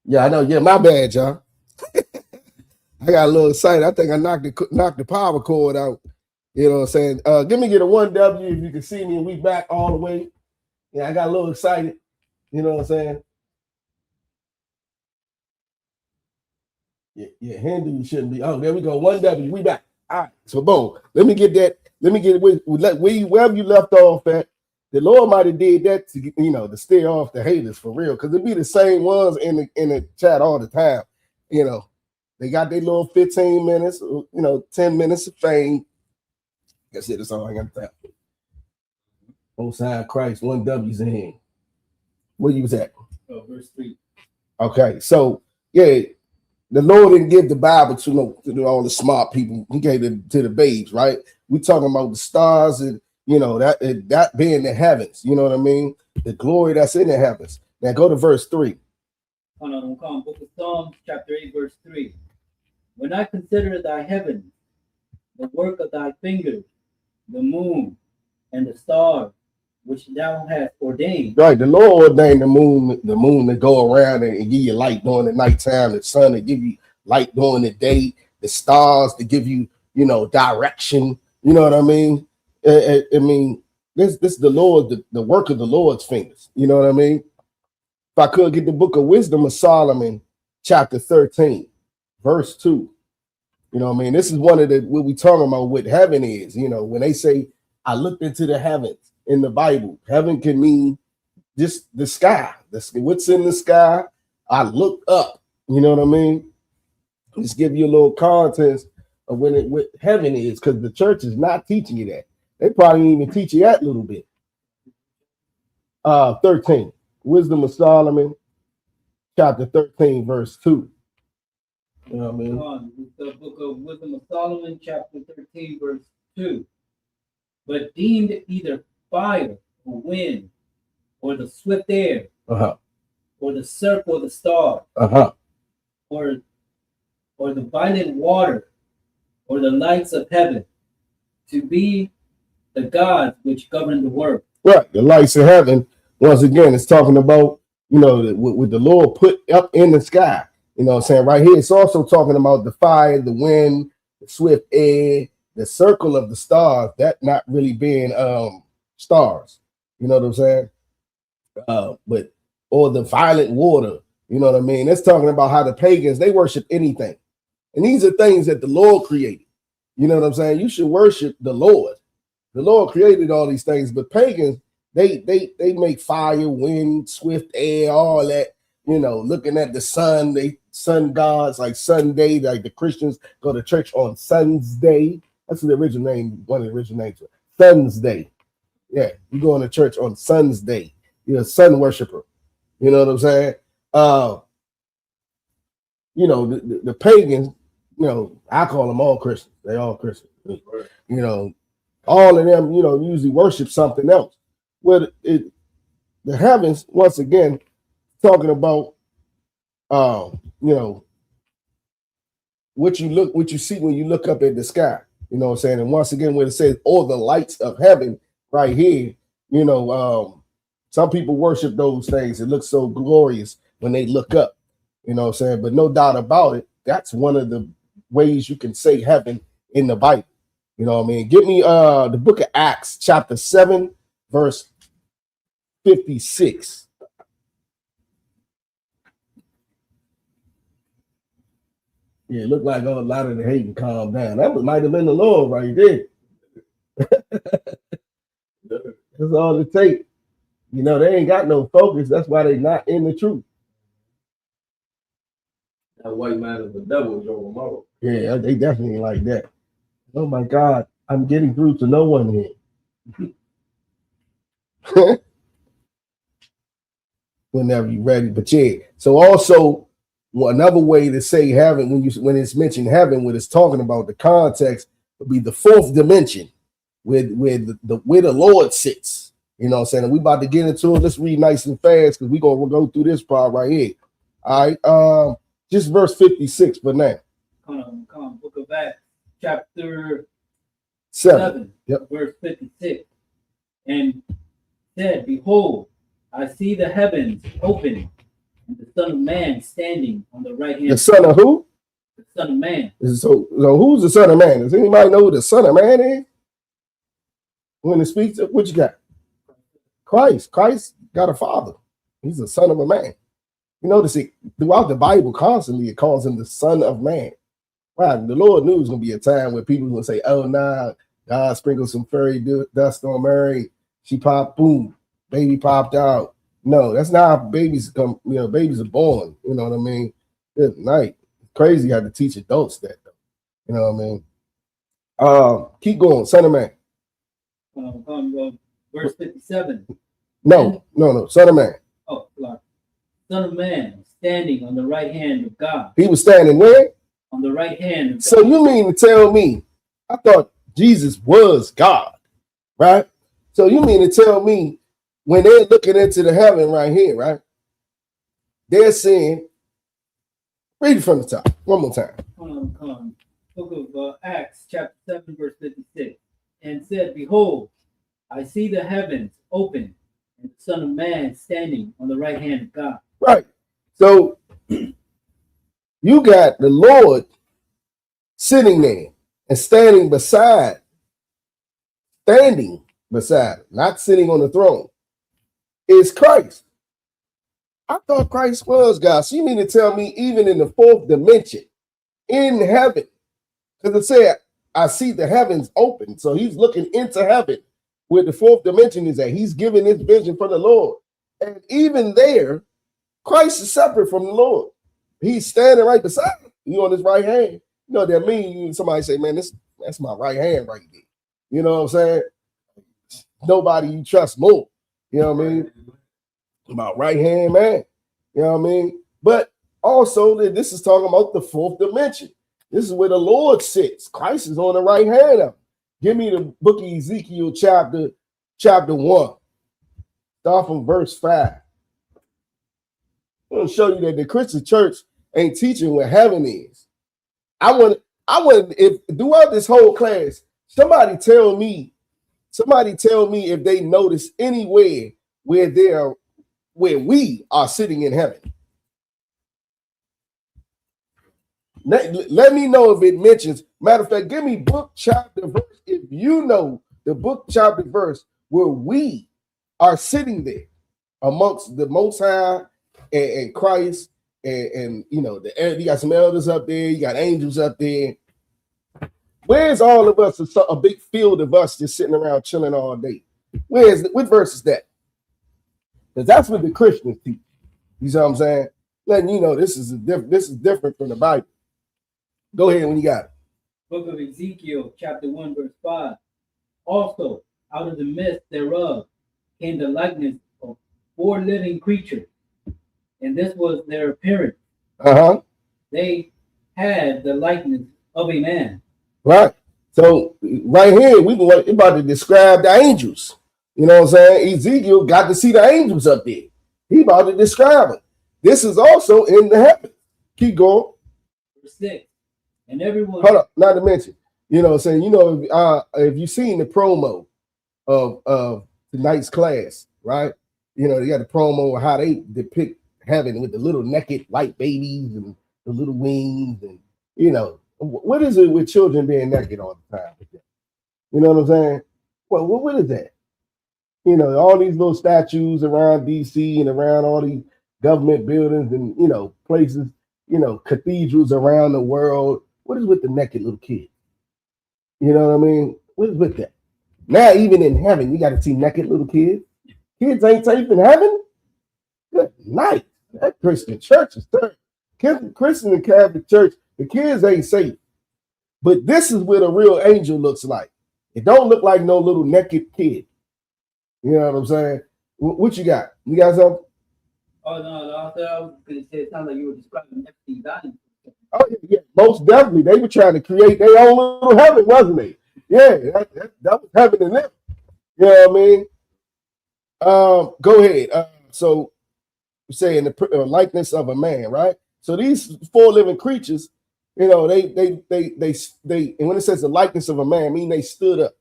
Yeah, I know. Yeah, my bad, y'all. I got a little excited. I think I knocked the power cord out. You know what I'm saying? Give me a 1W if you can see me and we back all the way. Yeah, I got a little excited. You know what I'm saying? Yeah, Hindu shouldn't be. Oh, there we go. 1W, we back. All right. So boom. Let me get that. Let me get it wherever you left off at. The Lord might have did that to to steer off the haters for real. Because it be the same ones in the chat all the time. They got their little 15 minutes, 10 minutes of fame. That's it. That's all I got to tell. Both side Christ, 1W's in here. Where you was at? Verse 3. Okay, so yeah, the Lord didn't give the Bible to all the smart people. He gave it to the babes, right? We talking about the stars and that being the heavens. You know what I mean? The glory that's in the heavens. Now go to verse 3. Book of Psalms, chapter 8, verse 3. When I consider thy heavens, the work of thy fingers, the moon and the stars, which thou hast ordained. Right, the Lord ordained the moon to go around and give you light during the nighttime, the sun to give you light during the day, the stars to give you, direction. You know what I mean? I mean, this is the Lord, the work of the Lord's fingers. You know what I mean? If I could get the book of wisdom of Solomon, chapter 13, verse 2. You know what I mean? This is one of what we talking about what heaven is. When they say, I looked into the heavens in the Bible, heaven can mean just the sky. What's in the sky. I looked up. You know what I mean? Just give you a little context of what heaven is, because the church is not teaching you that. They probably didn't even teach you that little bit. 13, Wisdom of Solomon, chapter 13, verse 2. You know what I mean? The book of Wisdom of Solomon, chapter 13, verse 2. But deemed either fire or wind, or the swift air, or the surf or the star, or the violent water, or the lights of heaven, to be the gods which govern the world. Right, the lights of heaven. Once again, it's talking about what the Lord put up in the sky. You know what I'm saying? Right here, it's also talking about the fire, the wind, the swift air, the circle of the stars. That not really being stars. You know what I'm saying? Or the violent water. You know what I mean? That's talking about how the pagans, they worship anything. And these are things that the Lord created. You know what I'm saying? You should worship the Lord. The Lord created all these things, but pagans, they make fire, wind, swift air, all that. Looking at the sun, they sun gods like Sunday, like the Christians go to church on Sun's Day. That's the original name, one of the original names. Sun's Day. Yeah, you going to church on Sun's Day. You're a sun worshiper. You know what I'm saying? The pagans, I call them all Christians. They all Christians. All of them, usually worship something else. Well, the heavens, once again, talking about, what you see when you look up at the sky. You know what I'm saying? And once again, when it says all the lights of heaven right here, some people worship those things. It looks so glorious when they look up. You know what I'm saying? But no doubt about it, that's one of the ways you can say heaven in the Bible. You know what I mean? Give me the book of Acts, chapter 7, verse 56. Yeah, it looked like a lot of the hate calmed down. That might have been the Lord right there. That's all it takes. They ain't got no focus. That's why they not in the truth. That white man is the devil, Joe Romero. Yeah, they definitely like that. Oh my God, I'm getting through to no one here. Whenever you're ready. But yeah, so also another way to say heaven, when it's mentioned heaven, when it's talking about the context, would be the fourth dimension, where the Lord sits. You know what I'm saying? And we about to get into it. Let's read nice and fast because we're gonna go through this part right here. All right. Just verse 56 for now. Come on. Book of Acts, chapter 7. Yep. Verse 56. And said, behold, I see the heavens open and the Son of Man standing on the right hand. The Son of who? The Son of Man. So who's the Son of Man? Does anybody know who the Son of Man is? When it speaks, what you got? Christ. Christ got a father. He's the Son of a man. You notice it throughout the Bible constantly, it calls him the Son of Man. Wow, the Lord knew it was going to be a time where people would say, oh, nah, God sprinkled some fairy dust on Mary. She popped, boom, baby popped out. No, that's not how babies come, babies are born. You know what I mean? Good night. Crazy how to teach adults that, though. You know what I mean? Keep going, Son of Man. Verse 57. No, Son of Man. Oh, Lord. Son of Man standing on the right hand of God. He was standing where? On the right hand of God. So you mean to tell me, I thought Jesus was God, right? So you mean to tell me when they're looking into the heaven right here, right? They're saying, read it from the top one more time. Book of Acts, chapter 7, verse 56. And said, behold, I see the heavens open and the Son of Man standing on the right hand of God. Right. So you got the Lord sitting there and standing beside, not sitting on the throne, is Christ. I thought Christ was God. So you mean to tell me even in the fourth dimension, in heaven, because it said, I see the heavens open. So he's looking into heaven where the fourth dimension is at. He's giving his vision from the Lord. And even there, Christ is separate from the Lord. He's standing right beside him. You on his right hand. You know what that means? Somebody say, man, that's my right hand right there. You know what I'm saying? Nobody you trust more. You know what I mean? My right hand man. You know what I mean? But also, this is talking about the fourth dimension. This is where the Lord sits. Christ is on the right hand of him. Give me the book of Ezekiel, chapter 1. Start from verse 5. I'm going to show you that the Christian church ain't teaching what heaven is. I want if throughout this whole class, somebody tell me if they notice anywhere where we are sitting in heaven. Let me know if it mentions. Matter of fact, give me book, chapter, verse. If you know the book, chapter, verse where we are sitting there amongst the Most High and Christ, and you got some elders up there, you got angels up there. Where's all of us? A big field of us just sitting around chilling all day. What verse is that? Because that's what the Christians teach. You see what I'm saying? Letting you know this is different from the Bible. Go ahead when you got it. Book of Ezekiel, chapter 1, verse 5. Also, out of the midst thereof came the likeness of 4 living creatures, and this was their appearance. They had the likeness of a man. Right. So right here, we're about to describe the angels. You know what I'm saying? Ezekiel got to see the angels up there. He about to describe them. This is also in the heavens. Keep going. Verse 6. And everyone. Hold up, not to mention, you know what I'm saying? If you've seen the promo of tonight's class, right? They got the promo of how they depict heaven with the little naked white babies and the little wings, and what is it with children being naked all the time? You know what I'm saying? Well, what is that? All these little statues around DC and around all these government buildings and places, cathedrals around the world. What is with the naked little kids? You know what I mean? What is with that? Now, even in heaven, you got to see naked little kids. Kids ain't safe in heaven. Good night. That Christian church is terrible. Christian and Catholic church, the kids ain't safe. But this is what a real angel looks like. It don't look like no little naked kid. You know what I'm saying? What you got? You got something? Oh, no, I was going to say, it sounds like you were describing Epstein's Island. Oh, yeah, most definitely. They were trying to create their own little heaven, wasn't they? Yeah, that was heaven in them. You know what I mean? Go ahead. So you say in the likeness of a man, right? So these 4 living creatures, they and when it says the likeness of a man, I mean they stood up.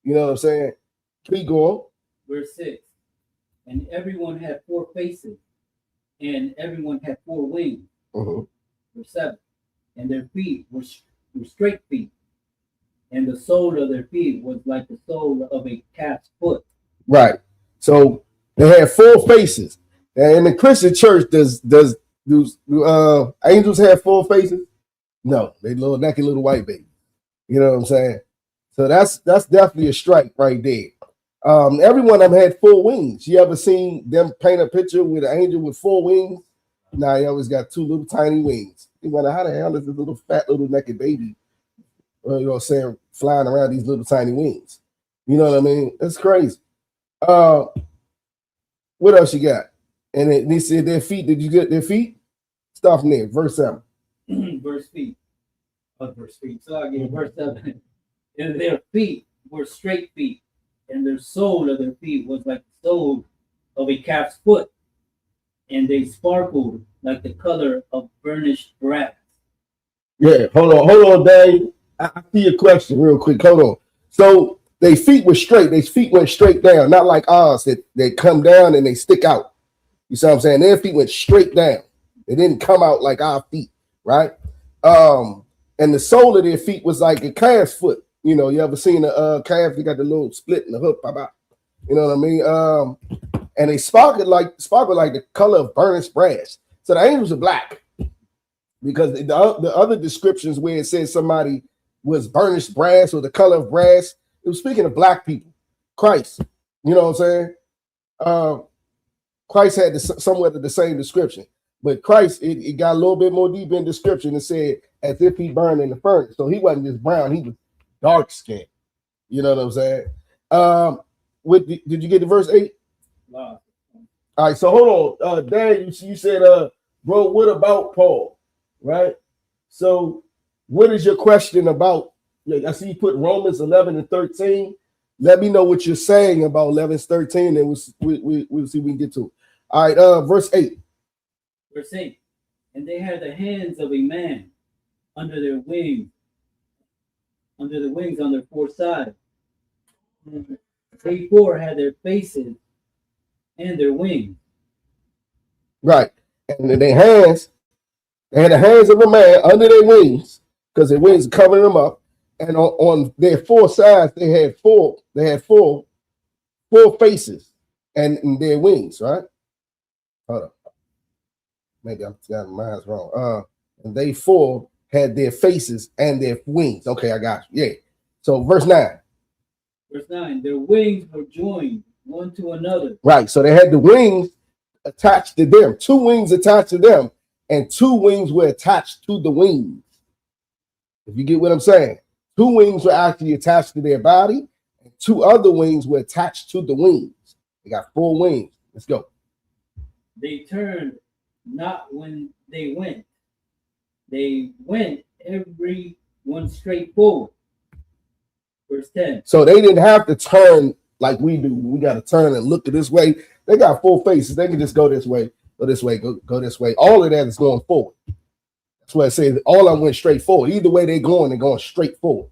You know what I'm saying? Keep going. Verse 6. And everyone had 4 faces, and everyone had 4 wings. Mhm. Verse 7. And their feet were straight feet, and the sole of their feet was like the sole of a calf's foot. Right. So they had 4 faces. And in the Christian church, do angels have 4 faces? No, they little naked little white baby. You know what I'm saying? So that's definitely a strike right there. Every one of them had 4 wings. You ever seen them paint a picture with an angel with 4 wings? Nah, he always got 2 little tiny wings. You wonder how the hell is this little fat little naked baby, you know what I'm saying, flying around these little tiny wings? You know what I mean? It's crazy. What else you got? And they said their feet. Did you get their feet? Start from there. Verse 7. Verse feet. Verse feet. So I get verse 7. And their feet were straight feet, and their sole of their feet was like the sole of a calf's foot, and they sparkled like the color of burnished brass. Yeah, hold on, Dave. I see your question real quick. Hold on. So their feet were straight. Their feet went straight down, not like ours that they come down and they stick out. You see what I'm saying? Their feet went straight down. They didn't come out like our feet, right? And the sole of their feet was like a calf's foot. You know, you ever seen a calf? They got the little split in the hook, you know what I mean? And they sparkled like the color of burnished brass. So the angels are black, because the other descriptions where it says somebody was burnished brass or the color of brass, it was speaking of black people. Christ, you know what I'm saying? Christ had somewhat of the same description, but Christ, it got a little bit more deep in description and said as if he burned in the furnace. So he wasn't just brown, he was dark skinned. You know what I'm saying? Did you get to verse 8? Wow. All right, so hold on. Dan, you said, bro, what about Paul? Right? So what is your question about? I see you put Romans 11 and 13. Let me know what you're saying about 11 13, and we'll see if we can get to it. All right, verse 8. Verse 8. And they had the hands of a man under their wings, on their 4 sides. And they 4 had their faces and their wings. Right. And they had the hands of a man under their wings, because their wings are covering them up. And on their 4 sides, they had four faces and their wings, right? Hold on. Maybe I'm got mine's wrong. And they 4 had their faces and their wings. Okay, I got you. Yeah. So verse 9. Verse 9. Their wings were joined one to another. Right. So they had the wings attached to them, 2 wings attached to them, and 2 wings were attached to the wings. If you get what I'm saying, 2 wings were actually attached to their body, and 2 other wings were attached to the wings. They got 4 wings. Let's go. They turned not when they went. They went every one straight forward. Verse 10. So they didn't have to turn like we do. We got to turn and look this way. They got 4 faces. They can just go this way, go this way, go this way. All of that is going forward. That's why I say all of them went straight forward. Either way they're going straight forward.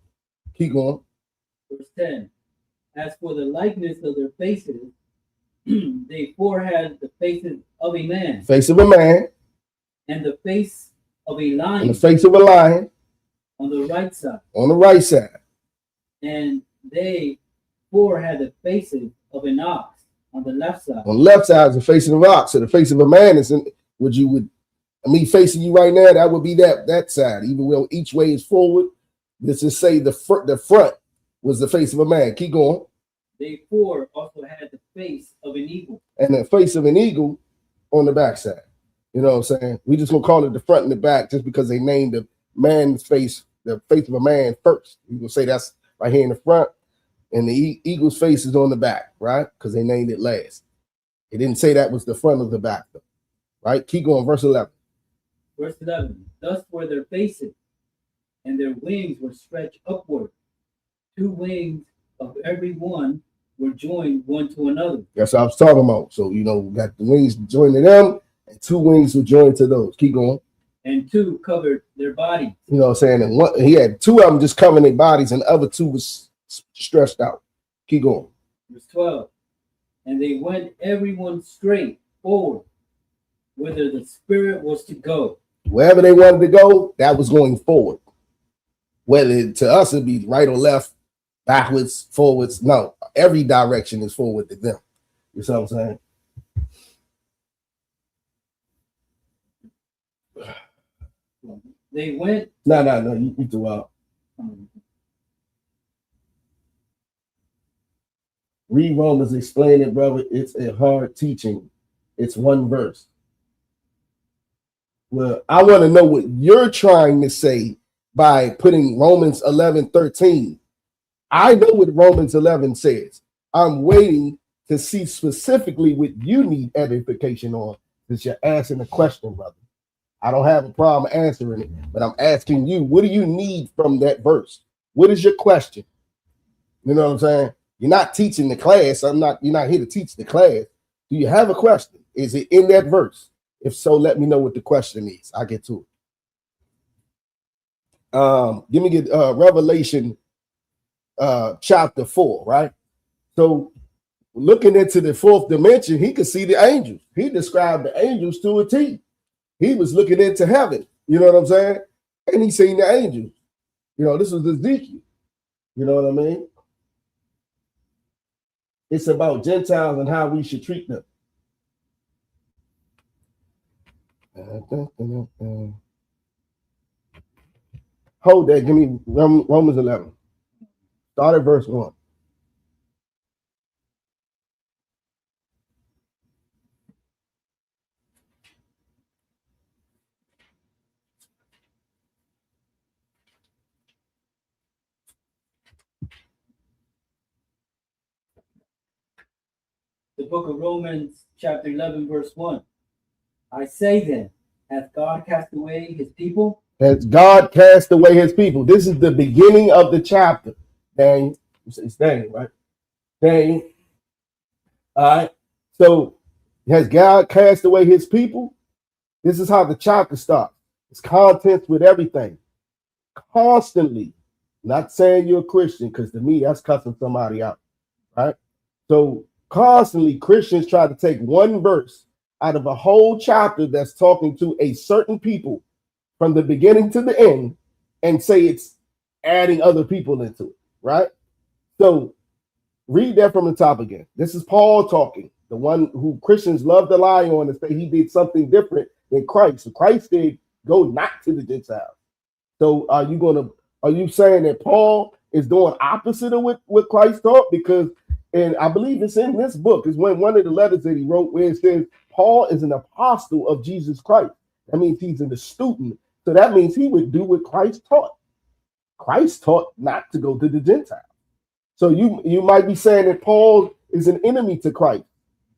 Keep going. Verse 10. As for the likeness of their faces, they 4 had the faces of a man. Face of a man. And the face of a lion. And the face of a lion. On the right side. On the right side. And they 4 had the faces of an ox on the left side. On the left side is the face of an ox. So the face of a man is me facing you right now, that would be that side. Even though each way is forward, let's just say the front was the face of a man. Keep going. They 4 also had the face of an eagle. And the face of an eagle on the backside. You know what I'm saying? We just gonna call it the front and the back just because they named the man's face, the face of a man first. You gonna say that's right here in the front, and the eagle's face is on the back, right? Because they named it last. It didn't say that was the front of the back, though. Right? Keep going, verse 11. Verse 11. Thus were their faces, and their wings were stretched upward. 2 wings of every one were joined one to another. That's what I was talking about. So, we got the wings joined to them, and 2 wings were joined to those. Keep going. And 2 covered their bodies. You know what I'm saying? And he had 2 of them just covering their bodies, and the other 2 was stretched out. Keep going. Verse 12. And they went everyone straight forward, whither the Spirit was to go. Wherever they wanted to go, that was going forward. Whether to us it'd be right or left, backwards, forwards. No, every direction is forward to them. You see what I'm saying? They went. No. You threw out. Read Romans, explain it, brother. It's a hard teaching. It's one verse. Well, I want to know what you're trying to say by putting Romans 11:13. I know what Romans 11 says. I'm waiting to see specifically what you need edification on, because you're asking a question, brother. I don't have a problem answering it, but I'm asking you, what do you need from that verse? What is your question? You know what I'm saying? You're not teaching the class. You're not here to teach the class. Do you have a question? Is it in that verse? If so, let me know what the question is. I'll get to it. Give me Revelation chapter 4, right? So looking into the fourth dimension, he could see the angels. He described the angels to a T. He was looking into heaven, you know what I'm saying? And he seen the angels. You know, this was Ezekiel. You know what I mean? It's about Gentiles and how we should treat them. Hold that. Give me Romans 11. Start at verse 1. The book of Romans, chapter 11, verse 1. I say then, hath God cast away his people? Has God cast away his people? This is the beginning of the chapter. Dang. It's Dang, right? Dang. All right. So has God cast away his people? This is how the chapter starts. It's contents with everything. Constantly. Not saying you're a Christian, because to me, that's cussing somebody out. Right? So constantly Christians try to take one verse out of a whole chapter that's talking to a certain people from the beginning to the end and say it's adding other people into it, right? So read that from the top again. This is Paul talking, the one who Christians love to lie on and say he did something different than Christ. So Christ did go not to the Gentiles. So are you saying that Paul is doing opposite of what Christ taught? Because, and I believe it's in this book, it's one of the letters that he wrote where it says Paul is an apostle of Jesus Christ. That means he's a student. So that means he would do what Christ taught. Christ taught not to go to the Gentiles. So you might be saying that Paul is an enemy to Christ.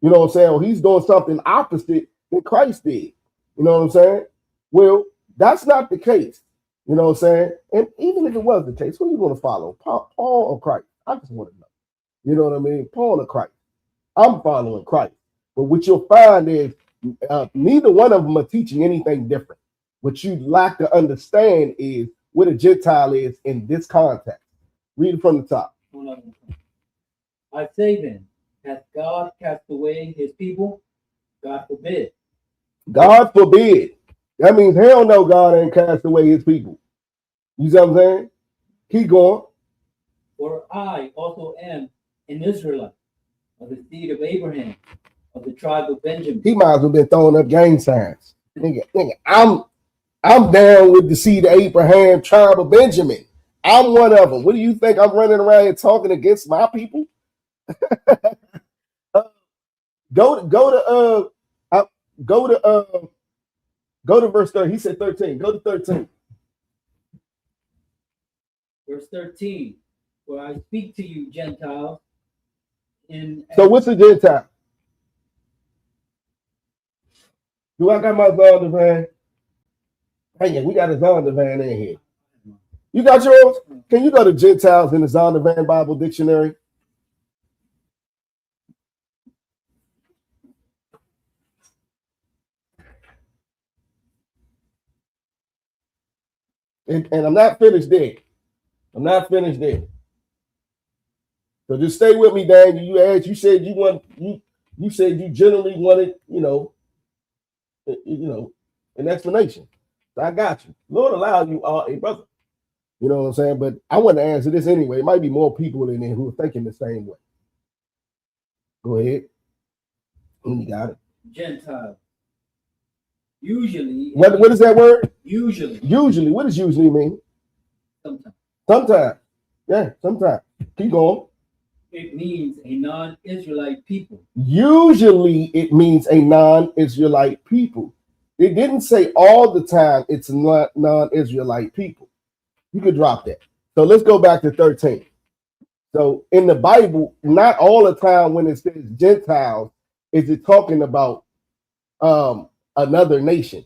You know what I'm saying? Or he's doing something opposite than Christ did. You know what I'm saying? Well, that's not the case. You know what I'm saying? And even if it was the case, who are you going to follow? Paul or Christ? I just want to know. You know what I mean? Paul or Christ? I'm following Christ. But what you'll find is neither one of them are teaching anything different. What you lack to understand is what a Gentile is in this context. Read it from the top. I say then, hath God cast away his people? God forbid. God forbid. That means hell no, God ain't cast away his people. You see what I'm saying? Keep going. For I also am an Israelite of the seed of Abraham, of the tribe of Benjamin. He might as well been throwing up gang signs. Nigga, I'm down with the seed of Abraham, tribe of Benjamin. I'm one of them. What do you think? I'm running around here talking against my people? Go to verse 30. He said 13. Go to 13. Verse 13. For I speak to you, Gentiles. So what's a Gentile? Do I got my Zonda van? Hey, we got a Zonda van in here. You got yours? Can you go to Gentiles in the Zonda van Bible Dictionary? And I'm not finished there. I'm not finished there. So just stay with me, Dan. You asked. You said you want. You said you generally wanted. An explanation. So I got you. Lord allow you are a brother. You know what I'm saying? But I want to answer this anyway. It might be more people in there who are thinking the same way. Go ahead. You got it. Gentile. Usually. What is that word? Usually. Usually. What does usually mean? Sometimes. Sometimes. Yeah, sometimes. Keep going. It means a non-Israelite people. Usually it means a non-Israelite people. It didn't say all the time it's not non-Israelite people. You could drop that. So let's go back to 13. So in the Bible, not all the time when it says Gentiles, is it talking about another nation.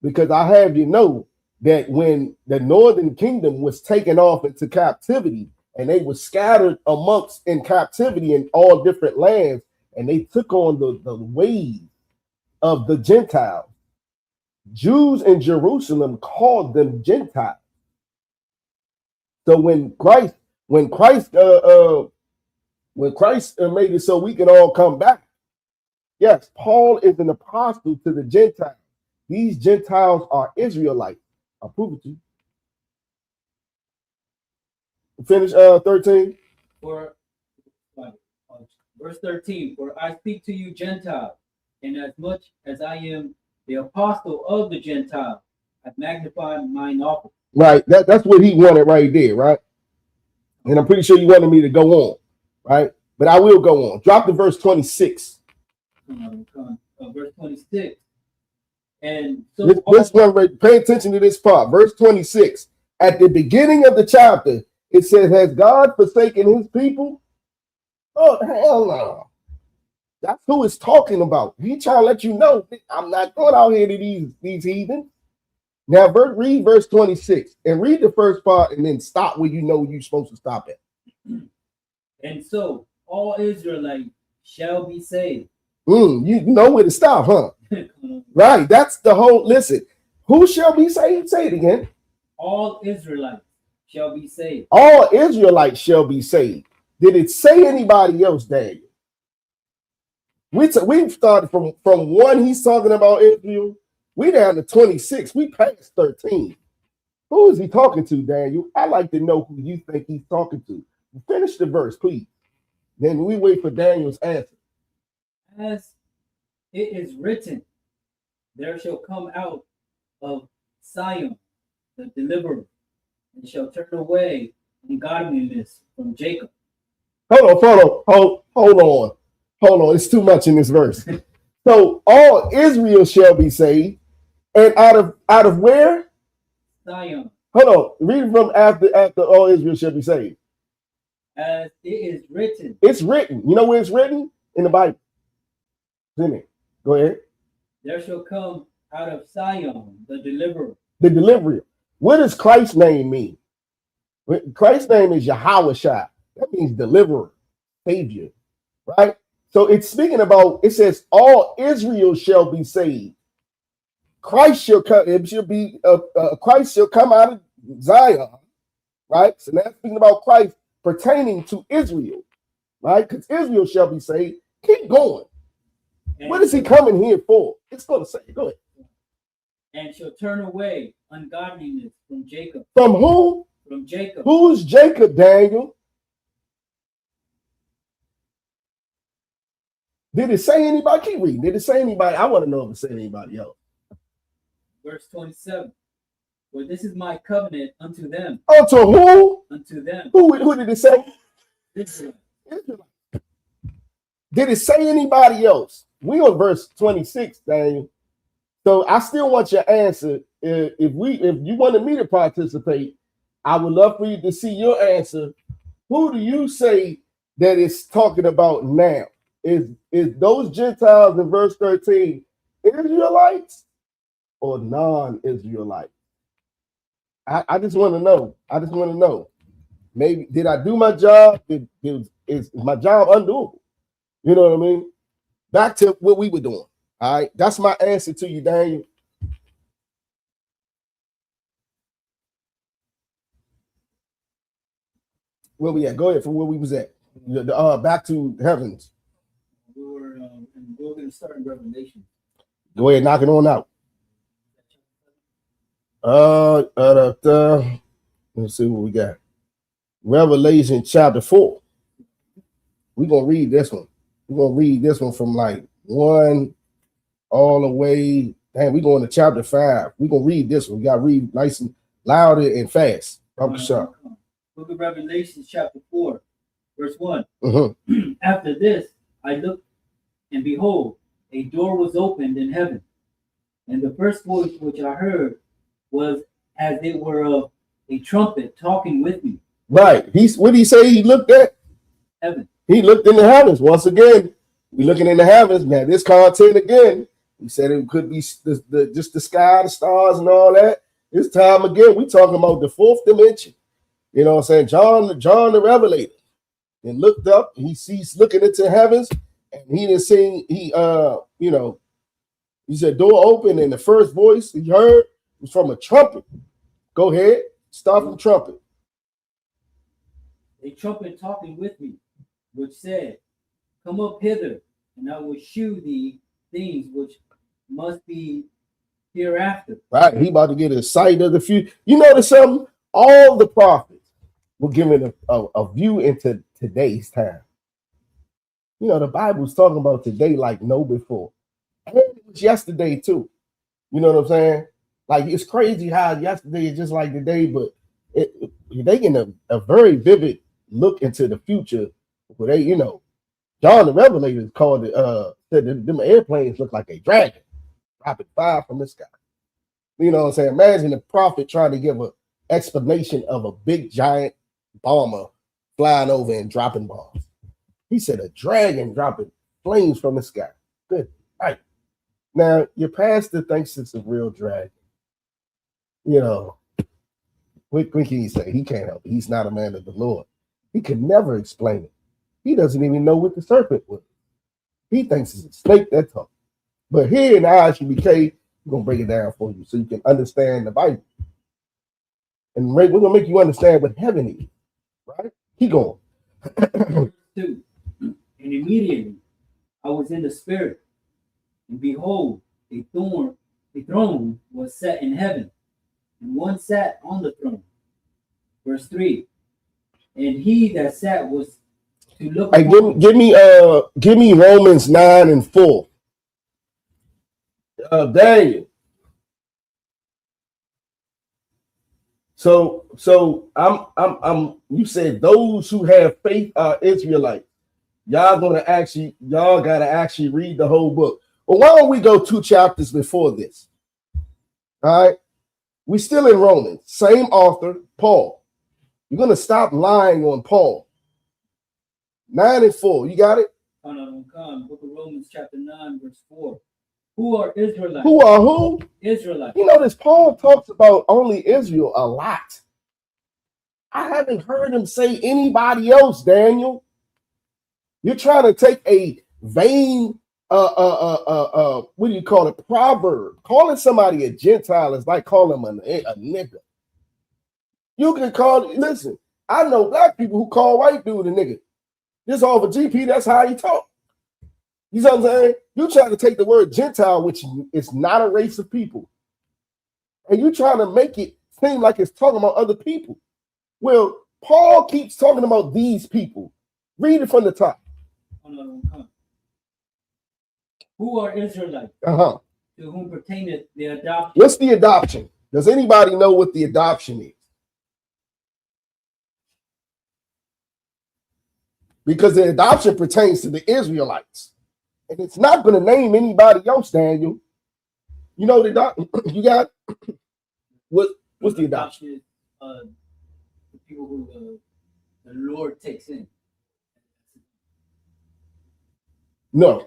Because I have you know that when the northern kingdom was taken off into captivity and they were scattered amongst in captivity in all different lands, and they took on the ways of the Gentiles, Jews in Jerusalem called them Gentiles. So when Christ made it so we can all come back, yes, Paul is an apostle to the Gentiles. These Gentiles are Israelites. I'll prove it to you. Finish 13. Verse 13, for I speak to you Gentiles, and as much as I am the apostle of the Gentiles, I magnify mine office. Right, that's what he wanted right there, right? And I'm pretty sure you wanted me to go on, right? But I will go on. Drop to verse 26. Verse 26. And so this one, right, pay attention to this part. Verse 26. At the beginning of the chapter, it says, has God forsaken his people? Oh, hell no. That's who it's talking about. He trying to let you know, I'm not going out here to these heathens. Now, read verse 26 and read the first part and then stop where you know you're supposed to stop at. And so all Israelites shall be saved. You know where to stop, huh? Right. That's the whole, listen, who shall be saved? Say it again. All Israelites shall be saved. All Israelites shall be saved. Did it say anybody else, Daniel? We started from 1, he's talking about Israel. We down to 26. We passed 13. Who is he talking to, Daniel? I like to know who you think he's talking to. Finish the verse, please. Then we wait for Daniel's answer. As it is written, there shall come out of Zion the deliverer, and shall turn away ungodliness from Jacob. Hold on. It's too much in this verse. So all Israel shall be saved. And out of where? Zion. Hold on. Read from after all Israel shall be saved. As it is written. It's written. You know where it's written? In the Bible. It's in it. Go ahead. There shall come out of Zion the deliverer. The deliverer. What does Christ's name mean? Christ's name is Yahanna. That means deliverer, savior, right? So it's speaking about, it says all Israel shall be saved. Christ shall come, Christ shall come out of Zion, right? So that's speaking about Christ pertaining to Israel, right? Because Israel shall be saved. Keep going. And what is he coming here for? It's going to say, go ahead. And shall turn away ungodliness from Jacob. From who? From Jacob. Who's Jacob, Daniel? Did it say anybody? Keep reading. Did it say anybody? I want to know if it said anybody else. Verse 27. For this is my covenant unto them. Unto who? Unto them. Who did it say? Israel. Did it say anybody else? We on verse 26, Daniel. So I still want your answer. If you wanted me to participate, I would love for you to see your answer. Who do you say that it's talking about now? Is those Gentiles in verse 13 Israelites or non-Israelites? I just want to know. Maybe did I do my job? Is my job undoable? You know what I mean? Back to what we were doing. All right, that's my answer to you, Daniel. Where we at? Go ahead for where we was at. Back to heavens. We're going to start in Revelation. Go ahead, knock it on out. Let's see what we got. Revelation chapter 4. We're gonna read this one. We're gonna read this one from like 1 all the way. Damn, we're going to chapter 5. We're gonna read this one. We gotta read nice and louder and fast. Book of Revelation chapter 4, verse 1. After this, I looked, and behold, a door was opened in heaven, and the first voice which I heard was as it were of a trumpet talking with me. Right. What did he say he looked at? Heaven. He looked in the heavens. Once again, we looking in the heavens. Now, this content again, he said it could be just the sky, the stars, and all that. This time again, we talking about the fourth dimension. You know what I'm saying? John the Revelator. And looked up, and he sees looking into heavens, and he didn't see, he said door open, and the first voice he heard was from a trumpet. Go ahead, start from trumpet. A trumpet talking with me, which said, come up hither, and I will shew thee things which must be hereafter. Right, he about to get a sight of the future. You notice something? All the prophets were given a view into today's time. You know, the Bible's talking about today like no before. And it was yesterday too. You know what I'm saying? Like, it's crazy how yesterday is just like today, but they get a very vivid look into the future. Where they, John the Revelator called it, said that them airplanes look like a dragon dropping fire from the sky. You know what I'm saying? Imagine the prophet trying to give an explanation of a big giant bomber flying over and dropping bombs. He said a dragon dropping flames from the sky. Good. Right. Now, your pastor thinks it's a real dragon. What can he say? He can't help it. He's not a man of the Lord. He could never explain it. He doesn't even know what the serpent was. He thinks it's a snake that talks. But here in the I.S.U.P.K, we're going to break it down for you so you can understand the Bible. And we're going to make you understand what heaven is. Right? Keep going. 2. And immediately I was in the spirit, and behold, a throne was set in heaven, and one sat on the throne. Verse 3. And he that sat was to look. Hey, give me Romans 9 and 4. Daniel. So I'm you said those who have faith are Israelites. Y'all gotta actually read the whole book. Well, why don't we go 2 chapters before this? All right. We still in Romans, same author, Paul. You're gonna stop lying on Paul. 9 and 4. You got it? Book of Romans chapter 9, verse 4. Who are Israelites? Who are who? Israelites. You notice Paul talks about only Israel a lot. I haven't heard him say anybody else, Daniel. You're trying to take a vain, what do you call it? Proverb. Calling somebody a Gentile is like calling them a nigga. You can listen, I know black people who call white dude a nigga. This off of GP, that's how he talk. You know what I'm saying? You trying to take the word Gentile, which is not a race of people, and you trying to make it seem like it's talking about other people. Well, Paul keeps talking about these people. Read it from the top. Who are Israelites? To whom pertaineth the adoption. What's the adoption? Does anybody know what the adoption is? Because the adoption pertains to the Israelites. And it's not going to name anybody else, Daniel. You know you got what's the adoption? The people who the Lord takes in. No.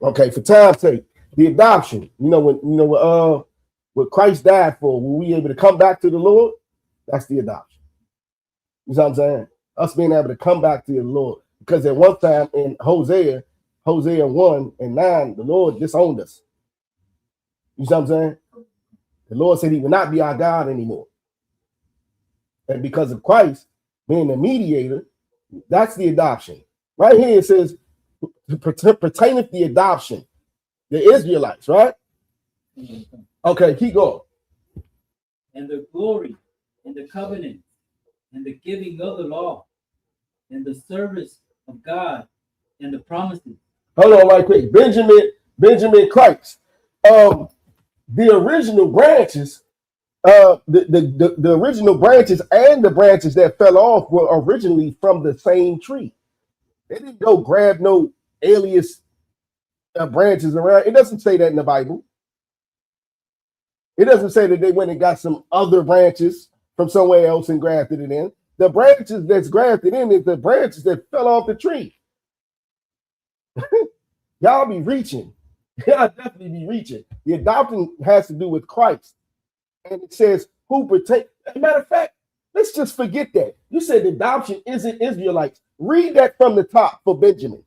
Okay, for time's sake, the adoption. What Christ died for, when we able to come back to the Lord, that's the adoption. You know what I'm saying? Us being able to come back to the Lord. Because at one time in Hosea 1 and 9, the Lord disowned us. You know what I'm saying? The Lord said he would not be our God anymore. And because of Christ, being the mediator. That's the adoption. Right here it says, pertaineth the adoption, the Israelites, right? Okay, keep going. And the glory, and the covenant, and the giving of the law, and the service of God, and the promises. Hold on right quick. Benjamin Christ. The original branches, the original branches and the branches that fell off were originally from the same tree. They didn't go grab no alias branches around. It doesn't say that in the Bible. It doesn't say that they went and got some other branches from somewhere else and grafted it in. The branches that's grafted in is the branches that fell off the tree. Y'all be reaching. Y'all definitely be reaching. The adoption has to do with Christ. And it says, who protect. As a matter of fact, let's just forget that. You said adoption isn't Israelites. Read that from the top for Benjamin.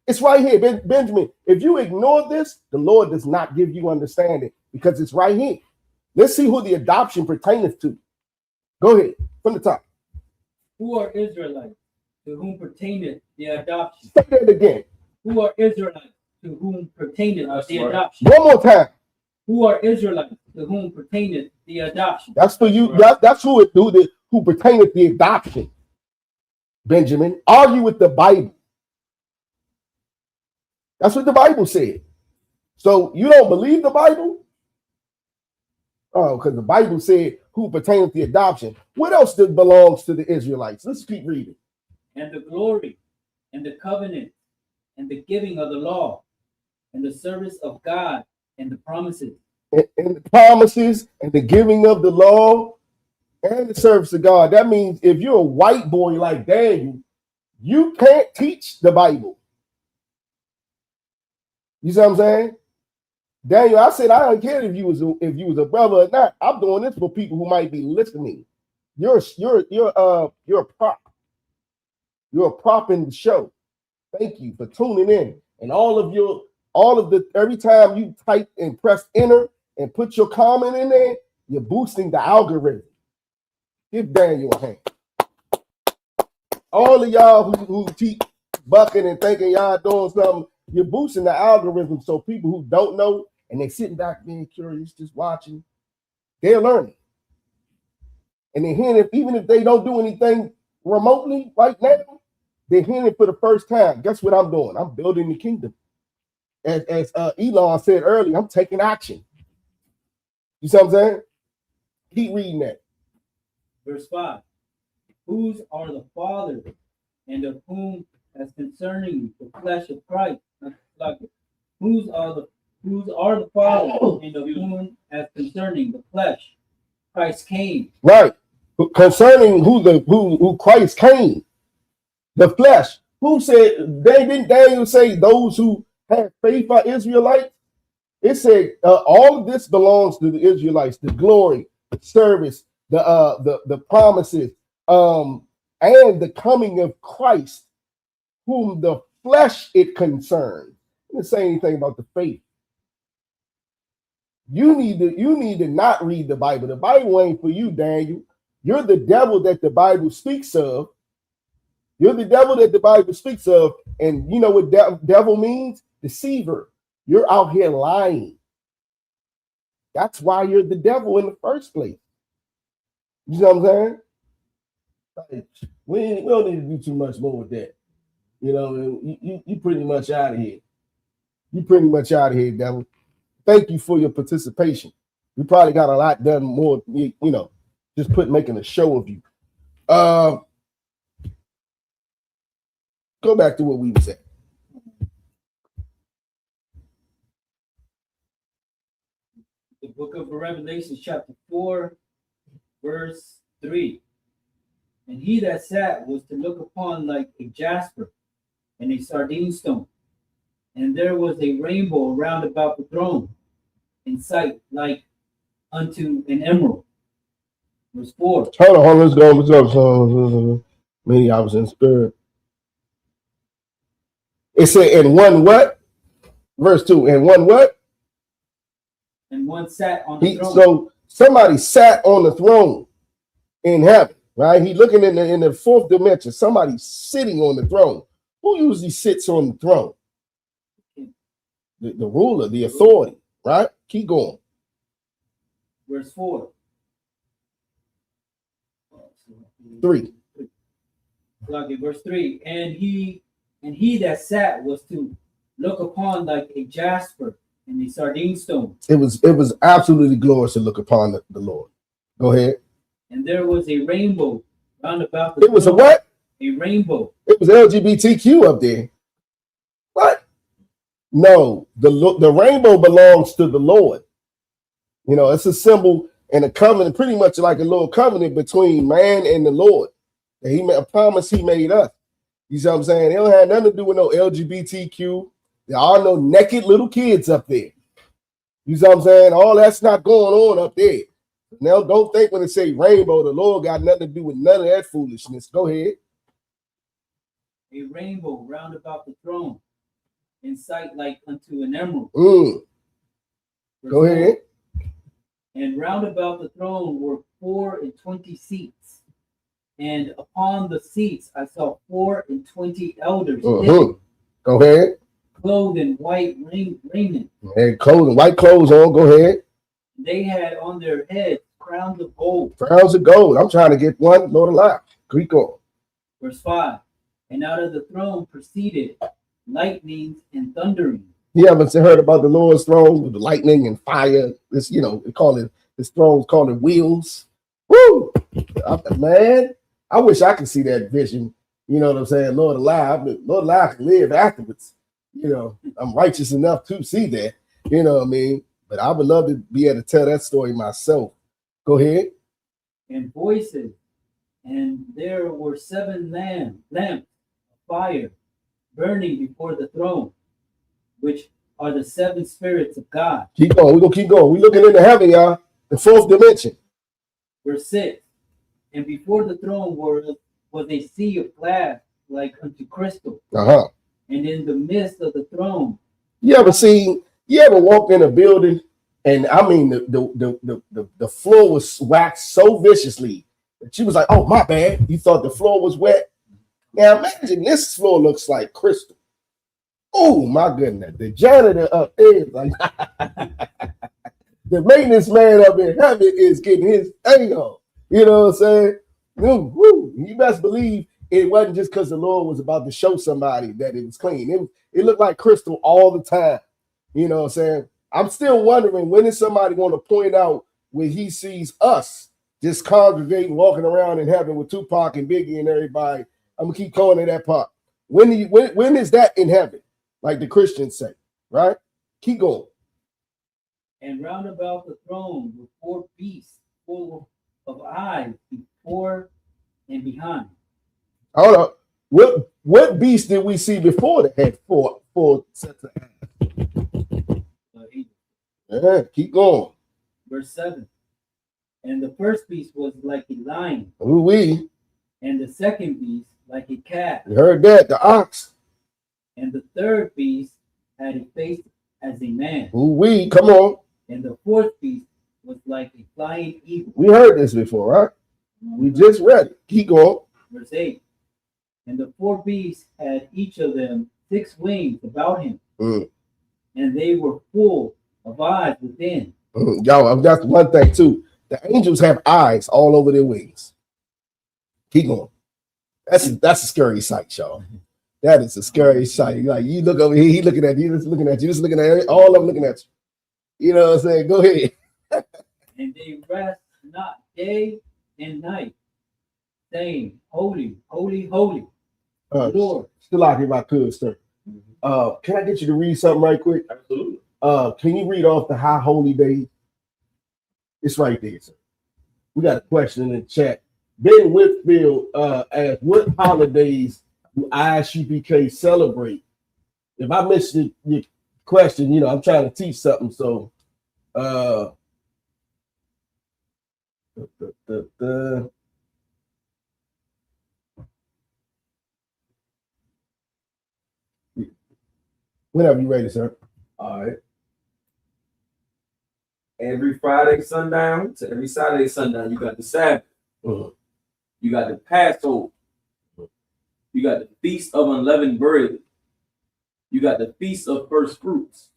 It's right here, Benjamin. If you ignore this, the Lord does not give you understanding because it's right here. Let's see who the adoption pertaineth to. Go ahead, from the top. Who are Israelites, to whom pertaineth the adoption? Say that again. Who are Israelites, to whom pertaineth the adoption? One more time. Who are Israelites, to whom pertaineth the adoption? That's for you. That's who pertaineth the adoption. Benjamin, argue with the Bible. That's what the Bible said. So you don't believe the Bible? Oh, because the Bible said who pertaineth the adoption. What else belongs to the Israelites? Let's keep reading. And the glory, and the covenant, and the giving of the law, and the service of God, and the promises. And the promises, and the giving of the law, and the service of God. That means if you're a white boy like Daniel, you can't teach the Bible. You see what I'm saying? Daniel, I said I don't care if you was a brother or not. I'm doing this for people who might be listening. You're a prop. You're a prop in the show. Thank you for tuning in. And every time you type and press enter and put your comment in there, you're boosting the algorithm. Give Daniel a hand. All of y'all who keep bucking and thinking y'all doing something, you're boosting the algorithm so people who don't know and they're sitting back being curious, just watching, they're learning. And they're hearing it, even if they don't do anything remotely right now, they're hearing it for the first time. Guess what I'm doing? I'm building the kingdom. As Elon said earlier, I'm taking action. You see what I'm saying? Keep reading that. Verse 5. Whose are the fathers, and of whom, as concerning the flesh of Christ, whose are the fathers, and of whom, as concerning the flesh, Christ came. Right. Concerning who Christ came, the flesh. Who said, didn't Daniel say those who have faith are Israelites? It said all of this belongs to the Israelites, the glory, the service, the promises, and the coming of Christ, whom the flesh it concerns. It didn't say anything about the faith. You need to not read the Bible. The Bible ain't for you, Daniel. You're the devil that the Bible speaks of. You're the devil that the Bible speaks of. And you know what devil means? Deceiver. You're out here lying. That's why you're the devil in the first place. You know what I'm saying? We don't need to do too much more with that. You know, you pretty much out of here. You pretty much out of here, devil. Thank you for your participation. We probably got a lot done more, just making a show of you. Go back to what we was at. The book of Revelation, chapter 4, verse 3. And he that sat was to look upon like a jasper and a sardine stone. And there was a rainbow round about the throne, in sight like unto an emerald. Verse 4. Hold on, let's go. What's up? So maybe I was in spirit. It said, and one what? Verse 2. And one what? And one sat on the throne. So somebody sat on the throne in heaven. right? He looking in the fourth dimension. Somebody sitting on the throne. Who usually sits on the throne? The ruler, the authority, right? Keep going. Verse 4. 3. Okay, verse 3. And he that sat was to look upon like a jasper and a sardine stone. It was absolutely glorious to look upon the Lord. Go ahead. And there was a rainbow round about the It was a throne. what? A rainbow. It was LGBTQ up there. What? No, the rainbow belongs to the Lord. You know, it's a symbol and a covenant, pretty much like a little covenant between man and the Lord. And he made a promise he made us. You see what I'm saying? It don't have nothing to do with no LGBTQ. There are no naked little kids up there. You see what I'm saying? All that's not going on up there. Now, don't think when they say rainbow, the Lord got nothing to do with none of that foolishness. Go ahead. A rainbow round about the throne, in sight like unto an emerald. Go Verse ahead. 4. And round about the throne were 24 seats, and upon the seats I saw 24 elders sitting, Go ahead. clothed in white raiment. And white clothes on. Go ahead. They had on their heads crowns of gold. Crowns of gold. I'm trying to get one. Lord alive. Greek on. Verse 5. And out of the throne proceeded lightnings and thundering. You haven't heard about the Lord's throne with the lightning and fire? This, you know, they call it, this throne's called it wheels. Woo! Man, I wish I could see that vision. You know what I'm saying? Lord alive. Lord alive can live afterwards. You know, I'm righteous enough to see that. You know what I mean? But I would love to be able to tell that story myself. Go ahead. And voices. And there were 7 lamps of fire burning before the throne, which are the 7 spirits of God. Keep going. We're going to keep going. We're looking into heaven, y'all. The fourth dimension. Verse 6. And before the throne was a sea of glass like unto crystal. And in the midst of the throne. You ever walked in a building and I mean the floor was waxed so viciously that she was like, oh my bad. You thought the floor was wet. Now imagine this floor looks like crystal. Oh my goodness. The janitor up there is like the maintenance man up in heaven is getting his thing on. You know what I'm saying? Woo. You best believe it wasn't just because the Lord was about to show somebody that it was clean. It looked like crystal all the time. You know what I'm saying? I'm still wondering, when is somebody going to point out when he sees us just congregating, walking around in heaven with Tupac and Biggie and everybody? I'm going to keep calling it that part. When is that in heaven? Like the Christians say, right? Keep going. And round about the throne were 4 beasts full of eyes before and behind. Hold up. What beast did we see before that had four sets of eyes? Yeah, keep going. Verse 7. And the first beast was like a lion. Ooh-wee. And the second beast like a calf. You heard that, the ox. And the third beast had a face as a man. Ooh-wee, come on. And the fourth beast was like a flying eagle. We heard this before, right? We just read it. Keep going. Verse 8. And the 4 beasts had each of them 6 wings about him. And they were full of eyes within. Y'all, that's one thing too. The angels have eyes all over their wings. Keep going. That's a scary sight, y'all. That is a scary sight. Like, you look over here, he looking at you, just looking at you, just looking at all of them looking at you. You know what I'm saying? Go ahead. And they rest not day and night, saying, Holy, holy, holy, Lord. Still out here, my could, sir. Can I get you to read something right quick? Absolutely. Can you read off the high holy days? It's right there, sir. We got a question in the chat. Ben Whitfield asked, what holidays do I.S.U.P.K celebrate? If I missed your question, you know, I'm trying to teach something. So whenever you're ready, sir. All right. Every Friday sundown to every Saturday sundown, you got the Sabbath. You got the Passover. You got the Feast of Unleavened Bread. You got the Feast of First Fruits.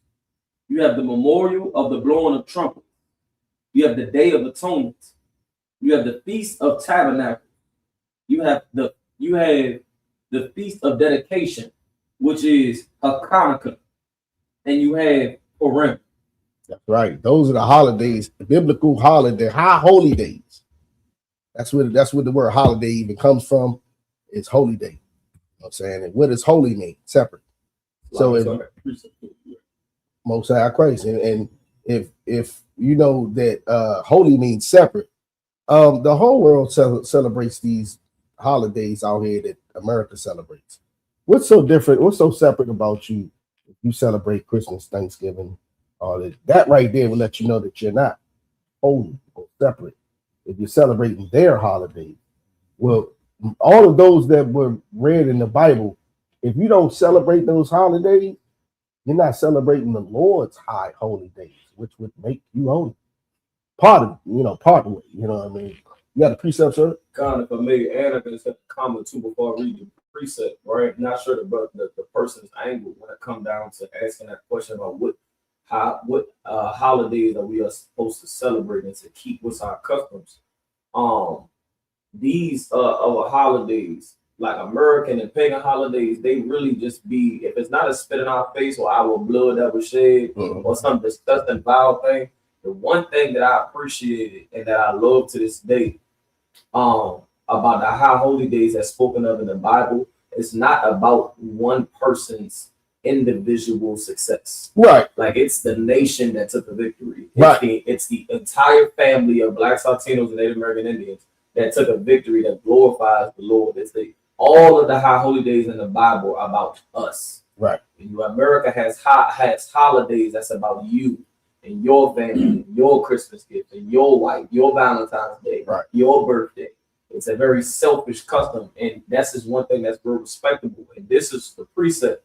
You have the Memorial of the Blowing of Trumpets. You have the Day of Atonement. You have the Feast of Tabernacles. You have the Feast of Dedication, which is Hanukkah, and you have Purim. That's right. Those are the holidays, the biblical holiday, high holy days. That's what the word holiday even comes from. It's holy day. You know what I'm saying? And what does holy mean? Separate. So Most High Christ. And if you know that holy means separate, the whole world celebrates these holidays out here that America celebrates. What's so different? What's so separate about you? If you celebrate Christmas, Thanksgiving, all that. That right there will let you know that you're not holy or separate. If you're celebrating their holiday, well, all of those that were read in the Bible, if you don't celebrate those holidays, you're not celebrating the Lord's high holy days, which would make you holy. Part of the way, you know what I mean? You got a precept, sir? Kind of, if I may add, I can just have a comment too before I read the precept, right? Not sure the person's angle when it comes down to asking that question about what holidays that we are supposed to celebrate and to keep with our customs. These other holidays, like American and pagan holidays, they really just be, if it's not a spit in our face or our blood that was shed or some disgusting vile thing, the one thing that I appreciated and that I love to this day about the high holy days that's spoken of in the Bible, it's not about one person's individual success. Right. Like it's the nation that took the victory. Right. It's the entire family of Blacks, Latinos, and Native American Indians that took a victory that glorifies the Lord. It's all of the high holy days in the Bible are about us. Right. And America has holidays that's about you and your family, and your Christmas gift, and your wife, your Valentine's Day, right, your birthday. It's a very selfish custom, and that's just one thing that's very respectable. And this is the precept.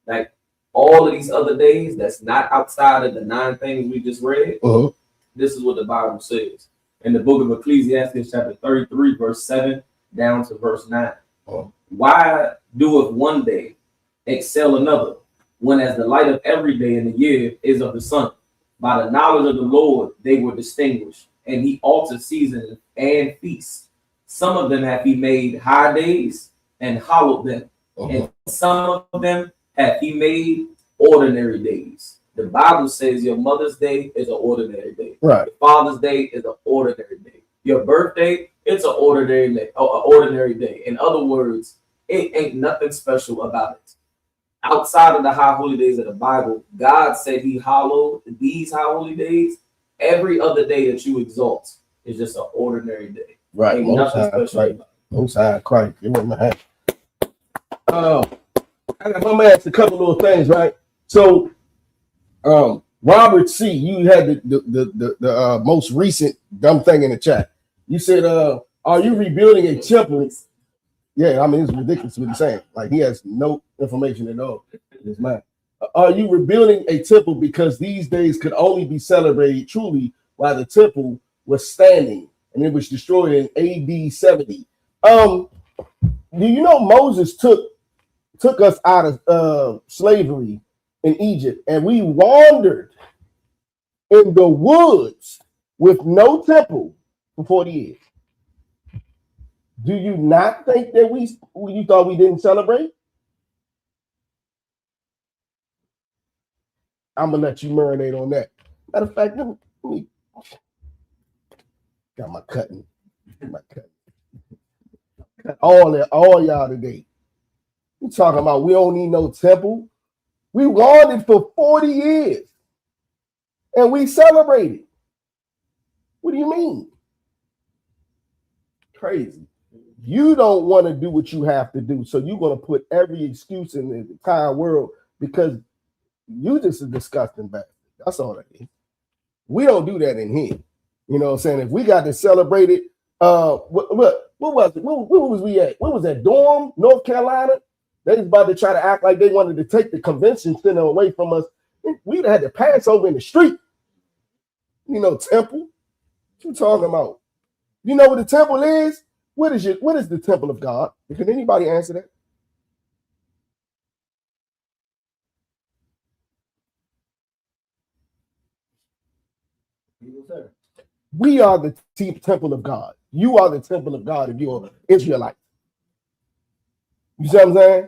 Like all of these other days, that's not outside of the 9 things we just read. This is what the Bible says in the book of Ecclesiastes, chapter 33, verse 7 down to verse 9. Why doeth one day excel another, when as the light of every day in the year is of the sun? By the knowledge of the Lord they were distinguished, and he altered seasons and feasts. Some of them hath he made high days and hallowed them, and some of them hath he made ordinary days. The Bible says your Mother's Day is an ordinary day. Right. Your Father's Day is an ordinary day. Your birthday, it's an ordinary day. In other words, it ain't nothing special about it. Outside of the high holy days of the Bible, God said he hallowed these high holy days. Every other day that you exalt is just an ordinary day. Right. Ain't nothing special about it. Most High Christ. I'm gonna ask a couple little things, right? So, Robert C, you had the most recent dumb thing in the chat. You said, "Are you rebuilding a temple?" Yeah, I mean it's ridiculous what he's saying. Like he has no information at all in his mind. Are you rebuilding a temple because these days could only be celebrated truly while the temple was standing and it was destroyed in AD 70? Do you know Moses took us out of slavery in Egypt, and we wandered in the woods with no temple for 40 years? Do you not think that you thought we didn't celebrate? I'm gonna let you marinate on that. Matter of fact, let me got my cutting. Cut all y'all today. We talking about we don't need no temple. We wandered for 40 years and we celebrated. What do you mean? Crazy. You don't want to do what you have to do, so you're going to put every excuse in the entire world because you just a disgusting bastard. That's all that is. We don't do that in here. You know what I'm saying? If we got to celebrate it, what was it? Where was we at? Where was that? Durham, North Carolina? They was about to try to act like they wanted to take the convention center away from us. We'd had to pass over in the street. You know, temple. What you talking about? You know what the temple is? what is the temple of God? Can anybody answer that? We are the temple of God. You are the temple of God if you're Israelite. You see what I'm saying?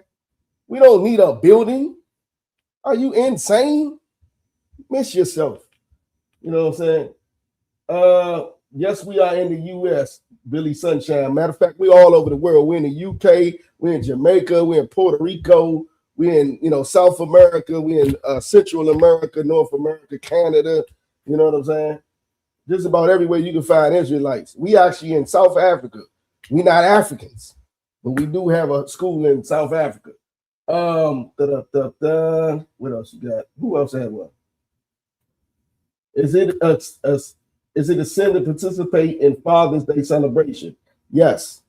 We don't need a building. Are you insane? Miss yourself. You know what I'm saying? Yes, we are in the U.S., Billy Sunshine. Matter of fact, we're all over the world. We're in the U.K., we're in Jamaica, we're in Puerto Rico, we're in South America, we're in Central America, North America, Canada. You know what I'm saying? Just about everywhere you can find Israelites. We actually in South Africa. We're not Africans, but we do have a school in South Africa. What else you got? Who else had one? Is it a sin to participate in Father's Day celebration? Yes.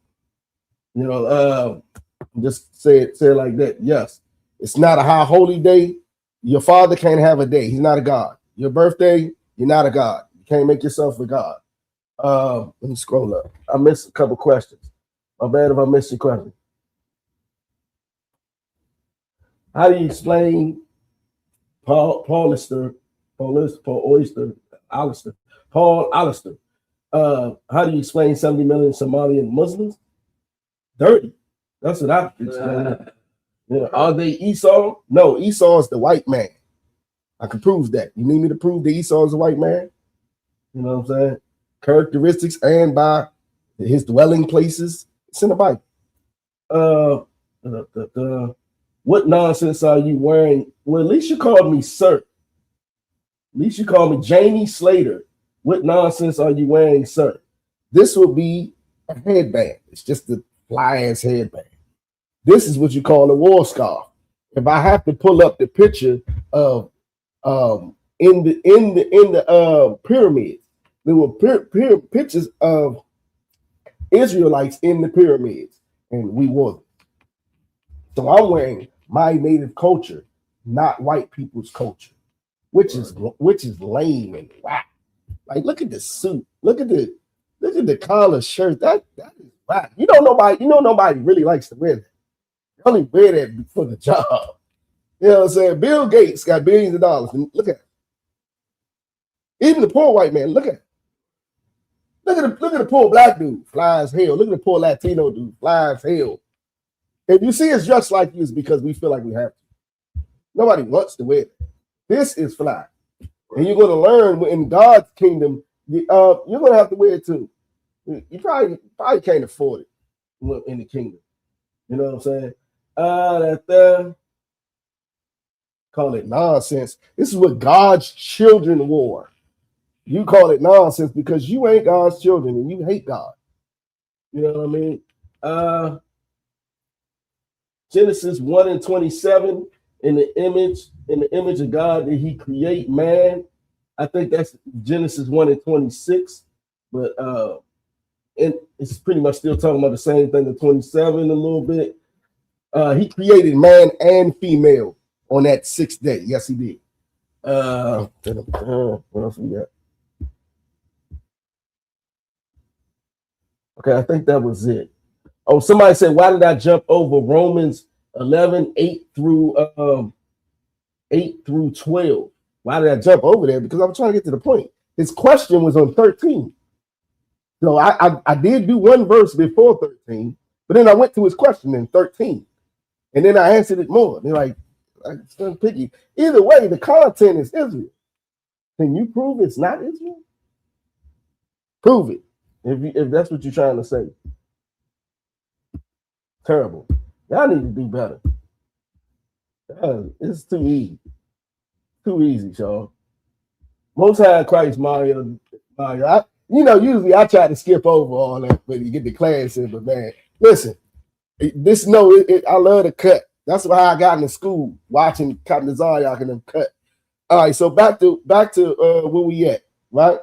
Just say it like that. Yes. It's not a high holy day. Your father can't have a day. He's not a God. Your birthday, you're not a God. You can't make yourself a God. Let me scroll up. I missed a couple questions. My bad if I missed your question. How do you explain Paul Alistair? How do you explain 70 million Somalian Muslims? Dirty. That's what I explain. Are they Esau? No, Esau is the white man. I can prove that. You need me to prove that Esau is a white man? You know what I'm saying? Characteristics and by his dwelling places. It's in the Bible. What nonsense are you wearing? Well, at least you called me sir. At least you called me Jamie Slater. What nonsense are you wearing, sir? This will be a headband. It's just a fly-ass headband. This is what you call a war scarf. If I have to pull up the picture of in the pyramids, there were pictures of Israelites in the pyramids, and we wore them. So I'm wearing my native culture, not white people's culture, which is lame and whack. Like, look at the suit. Look at the collar shirt. That is whack. Nobody really likes to wear that. They only wear that for the job. You know what I'm saying? Bill Gates got billions of dollars. And look at it. Even the poor white man, look at it. Look at the poor black dude, fly as hell. Look at the poor Latino dude, fly as hell. If you see us dressed like you, it's because we feel like we have to. Nobody wants to wear it. This is fly. And you're going to learn in God's kingdom, you're going to have to wear it too. You probably can't afford it in the kingdom. You know what I'm saying? Call it nonsense. This is what God's children wore. You call it nonsense because you ain't God's children and you hate God. You know what I mean? Genesis 1:27, in the image of God did he create man. I think that's Genesis 1:26, but and it's pretty much still talking about the same thing in 27 a little bit. He created man and female on that 6th day. Yes, he did. What else we got? Okay, I think that was it. Oh, somebody said, why did I jump over Romans 11, 8 through 12? Why did I jump over there? Because I'm trying to get to the point. His question was on 13. So I did do one verse before 13, but then I went to his question in 13. And then I answered it more. They're like it's picky. Either way, the content is Israel. Can you prove it's not Israel? Prove it. If that's what you're trying to say. Terrible. Y'all need to do better. It's too easy. Too easy, y'all. Most High Christ, Mario. Usually I try to skip over all that, but you get the class in. But man, listen, I love to cut. That's why I got into school watching Captain Zaryak and them cut. All right, so back to where we at, right?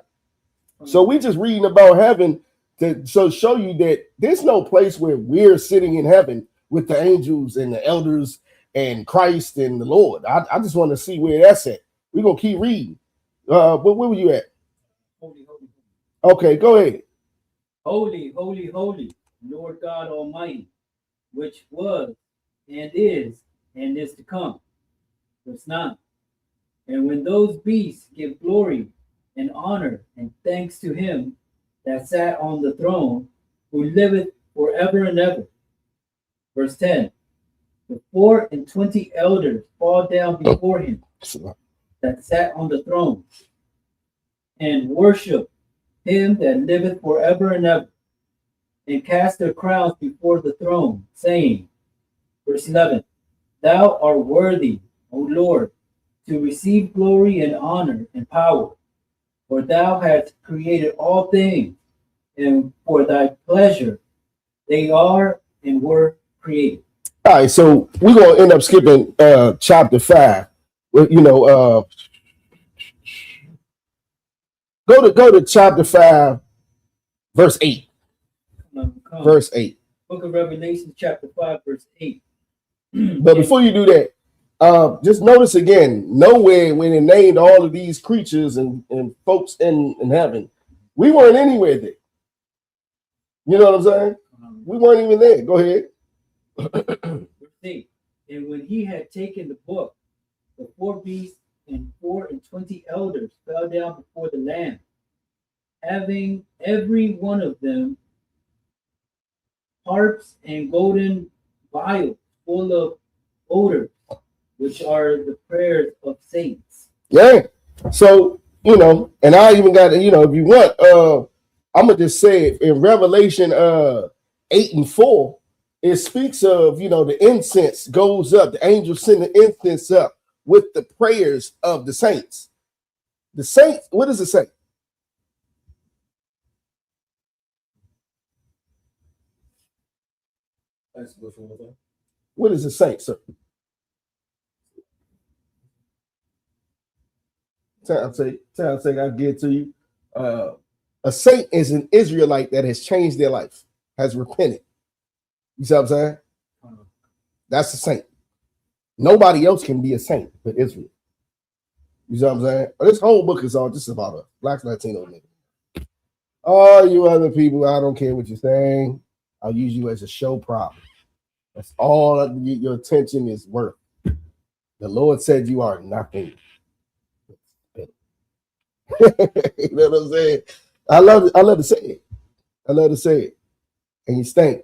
So we just reading about heaven to show you that there's no place where we're sitting in heaven with the angels and the elders and Christ and the Lord. I just want to see where that's at. We're gonna keep reading. Where were you at? Holy, holy, Okay, go ahead. holy, holy, holy. Lord God Almighty, which was and is to come. Verse 9. And when those beasts give glory and honor and thanks to him that sat on the throne, who liveth forever and ever. Verse 10. The 24 elders fall down before him that sat on the throne, and worship him that liveth forever and ever, and cast their crowns before the throne, saying, verse 11, Thou art worthy, O Lord, to receive glory and honor and power, for thou hast created all things, and for thy pleasure they are and were created. All right, so we're gonna end up skipping chapter 5. Well, go to chapter 5, verse 8. Verse 8. Book of Revelation, chapter 5, verse 8. But before you do that, just notice again, nowhere when it named all of these creatures and folks in heaven, we weren't anywhere there. You know what I'm saying? We weren't even there. Go ahead. Verse 8. And when he had taken the book, the 4 beasts and 24 elders fell down before the Lamb, having every one of them harps and golden vials full of odors, which are the prayers of saints. Yeah. So, and I even got, if you want, I'm going to just say it in Revelation 8 and 4, it speaks of, the incense goes up, the angels send the incense up with the prayers of the saints. The saints, what does it say? What is the saint, sir? Time say I get to you. A saint is an Israelite that has changed their life, has repented. You see what I'm saying? That's a saint. Nobody else can be a saint but Israel. You see what I'm saying? This whole book is all just about a Black Latino nigga. All you other people, I don't care what you're saying. I'll use you as a show prop. That's all your attention is worth. The Lord said you are nothing. You know what I'm saying? I love to say it. I love to say it. And you stink.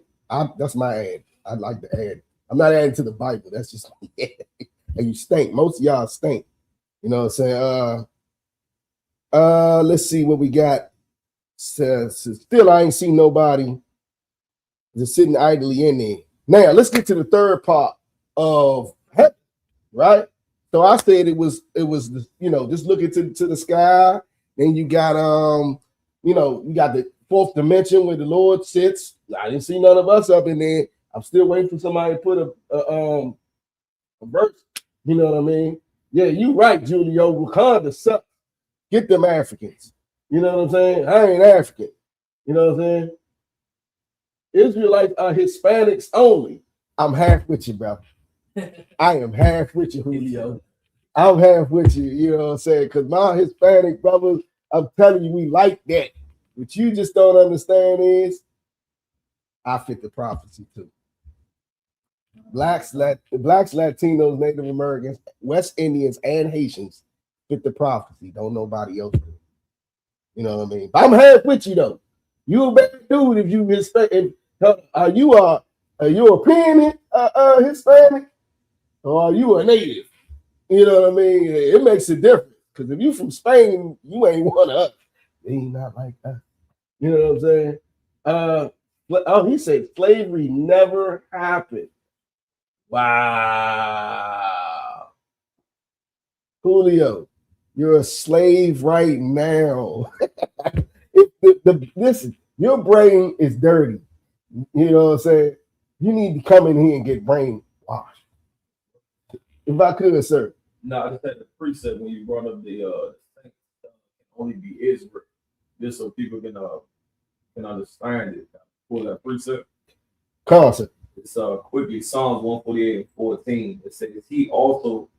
That's my ad. I'd like to add. I'm not adding to the Bible. That's just and you stink. Most of y'all stink. You know what I'm saying? Let's see what we got. Still, I ain't seen nobody just sitting idly in there. Now, let's get to the third part of heaven, right? So I said it was just looking to the sky. Then you got you got the fourth dimension where the Lord sits. I didn't see none of us up in there. I'm still waiting for somebody to put a verse. You know what I mean? Yeah, you right, Julio. Wakanda sucks. Get them Africans. You know what I'm saying? I ain't African. You know what I'm saying? Israelites are Hispanics only. I'm half with you, bro. I am half with you, Julio. I'm half with you, you know what I'm saying? Because my Hispanic brothers, I'm telling you, we like that. What you just don't understand is I fit the prophecy too. Blacks, Latinos, Native Americans, West Indians, and Haitians fit the prophecy. Don't nobody else do. You know what I mean? But I'm half with you though. You a bad dude if you Hispanic. Are you a European Hispanic, or are you a native? You know what I mean? It makes a difference. Because if you from Spain, you ain't one of us. They ain't not like that. You know what I'm saying? He said slavery never happened. Wow. Julio, you're a slave right now. Listen, your brain is dirty. You know what I'm saying? You need to come in here and get brain washed. If I could, sir. No, I just had the precept when you brought up the can only be Israel. Just so people can understand it. For that precept. Concept. It's quickly Psalms 148 and 14. It says, He also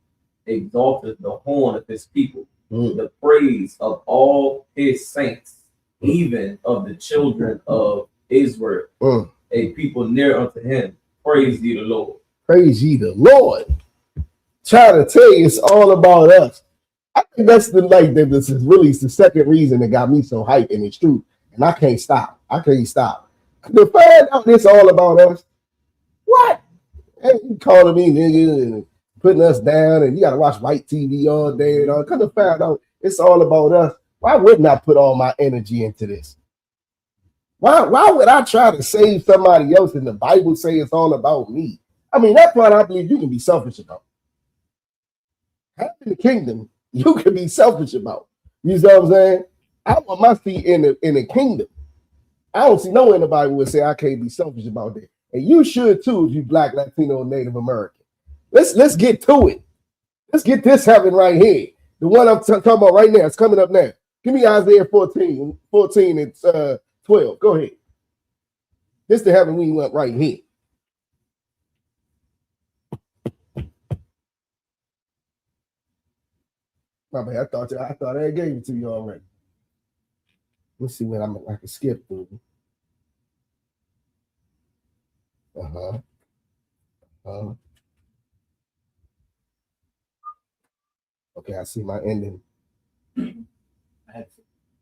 exalted the horn of his people, the praise of all his saints, even of the children of Israel. a people near unto him. Praise ye the Lord. Praise ye the Lord. Trying to tell you it's all about us. I think that's this is really the second reason that got me so hyped, and it's true. And I can't stop. I can't stop. To find out it's all about us. What? Hey, you calling me nigga and putting us down, and you gotta watch white TV all day and all. Come to find out it's all about us. Why wouldn't I put all my energy into this? Why would I try to save somebody else and the Bible say it's all about me? I mean, that part I believe you can be selfish about. Having the kingdom, you can be selfish about. You see what I'm saying? I want my seat in the kingdom. I don't see nowhere in the Bible would say I can't be selfish about that. And you should too if you Black, Latino, Native American. Let's get to it. Let's get this heaven right here. The one I'm talking about right now. It's coming up now. Give me Isaiah 14 and 12. Go ahead. This the heaven we want right here. My bad. I thought I gave it to you already. Let's see what I can skip through. Okay, I see my ending.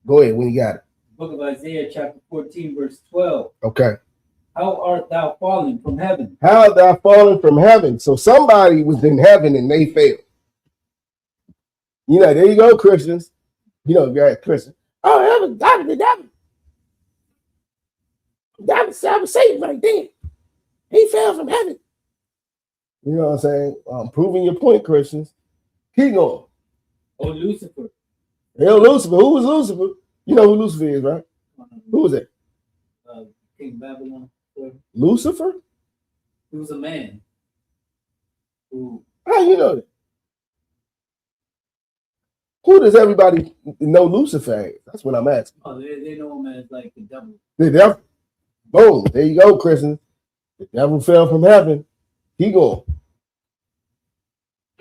Go ahead when you got it. Book of Isaiah, chapter 14, verse 12. Okay. How art thou fallen from heaven? How art thou fallen from heaven? So somebody was in heaven and they failed. You know, there you go, Christians. You know, you're Christians. Oh, that was Satan right there. He fell from heaven. You know what I'm saying? Proving your point, Christians. Keep going. Oh, Lucifer. Hell, Lucifer. Who was Lucifer? You know who Lucifer is, right? Who was it? King Babylon. Lucifer? He was a man who. How you know that? Who does everybody know Lucifer as? That's what I'm asking. Oh, they know him as like the devil. The devil. Boom. There you go, Christian. The devil fell from heaven. Keep going.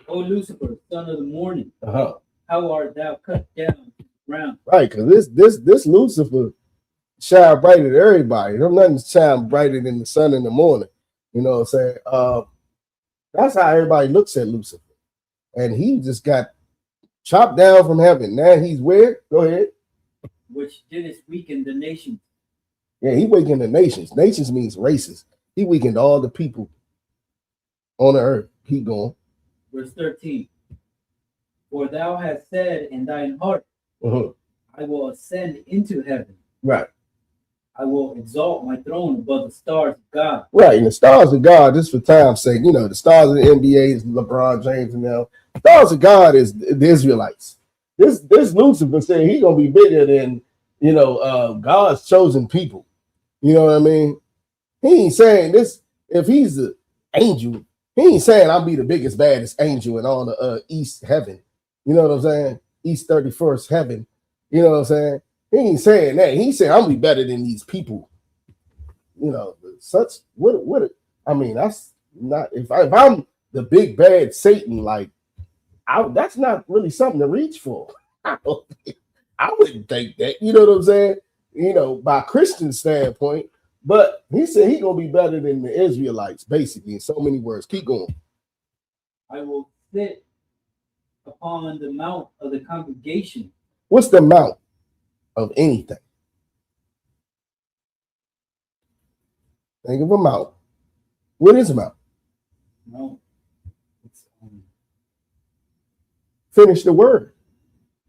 O Lucifer, son of the morning, How art thou cut down to the ground? Right, because this Lucifer shine brighter than everybody. There's nothing shine brighter than the sun in the morning. You know what I'm saying? That's how everybody looks at Lucifer. And he just got chopped down from heaven. Now he's where? Go ahead. Which didst weaken the nations. Yeah, he weakened the nations. Nations means races. He weakened all the people on the earth. Keep going. Verse 13. For thou hast said in thine heart, I will ascend into heaven. Right. I will exalt my throne above the stars of God. Right, and the stars of God, just for time's sake, you know, the stars of the NBA is LeBron James and now. Stars of God is the Israelites. This Lucifer said he's gonna be bigger than, you know, God's chosen people. You know what I mean? He ain't saying this. If he's the angel, he ain't saying I'll be the biggest, baddest angel in all the East heaven. You know what I'm saying? East 31st heaven. You know what I'm saying? He ain't saying that. He said I'm gonna be better than these people. You know, I mean, that's not if I'm the big bad Satan, like that's not really something to reach for. I wouldn't think that. You know what I'm saying? You know, by Christian standpoint. But he said he's gonna be better than the Israelites, basically, in so many words. Keep going. I will sit upon the mount of the congregation. What's the mount of anything? Think of a mount. What is a mount? No. It's Finish the word.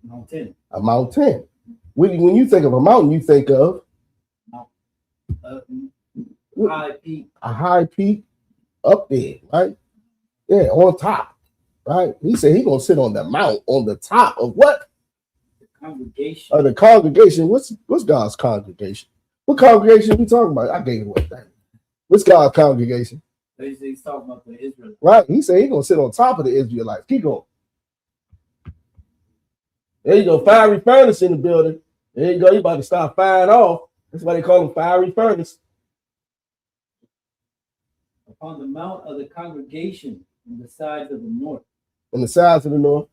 mountain. A mountain. When you think of a mountain, you think of High peak. A high peak up there, right? Yeah, on top, right? He said he's gonna sit on the mount on the top of what? The congregation. The congregation. What's God's congregation? What congregation we talking about? I gave it away. What's God's congregation? He's talking about the Israelites. Right. He said he's gonna sit on top of the Israelites. Keep going. There you go. Fiery furnace in the building. There you go. You about to start firing off. That's why they call him fiery furnace. Upon the mount of the congregation on the sides of the north. On the sides of the north.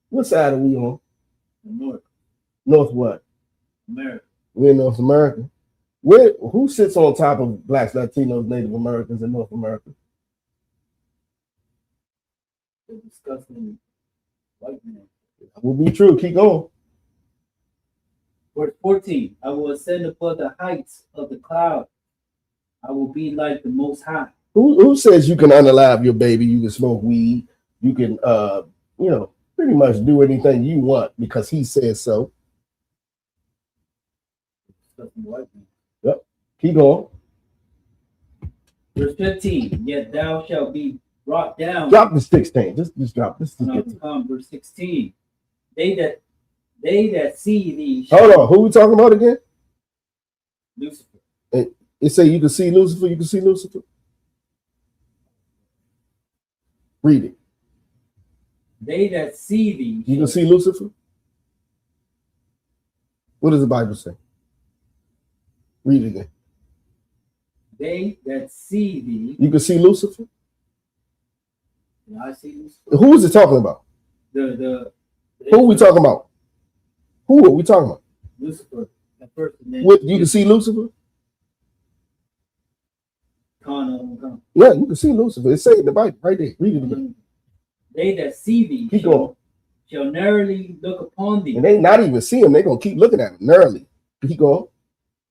What side are we on? The north. North what? America. We're in North America. Who sits on top of blacks, Latinos, Native Americans in North America? The disgusting white man. That will be true. Keep going. Verse 14, I will ascend above the heights of the cloud. I will be like the Most High. Who says you can unalive your baby? You can smoke weed. You can, pretty much do anything you want because he says so. Disgusting white man. Yep. Keep going. Verse 15, yet thou shalt be brought down. Drop the 16. Just drop this. Verse 16, they that see thee. Hold on. Who we talking about again? Lucifer. It say you can see Lucifer. You can see Lucifer. Read it. They that see thee. You can see Lucifer. What does the Bible say? Read it again. They that see thee. You can see Lucifer. I see Lucifer. Who is it talking about? Who are we talking about? Who are we talking about? Lucifer. You can see Lucifer? Yeah, you can see Lucifer. It's saying in the Bible right there. Read it again. They that see thee keep going. Shall narrowly look upon thee. And they not even see him. They're going to keep looking at him narrowly. Keep going.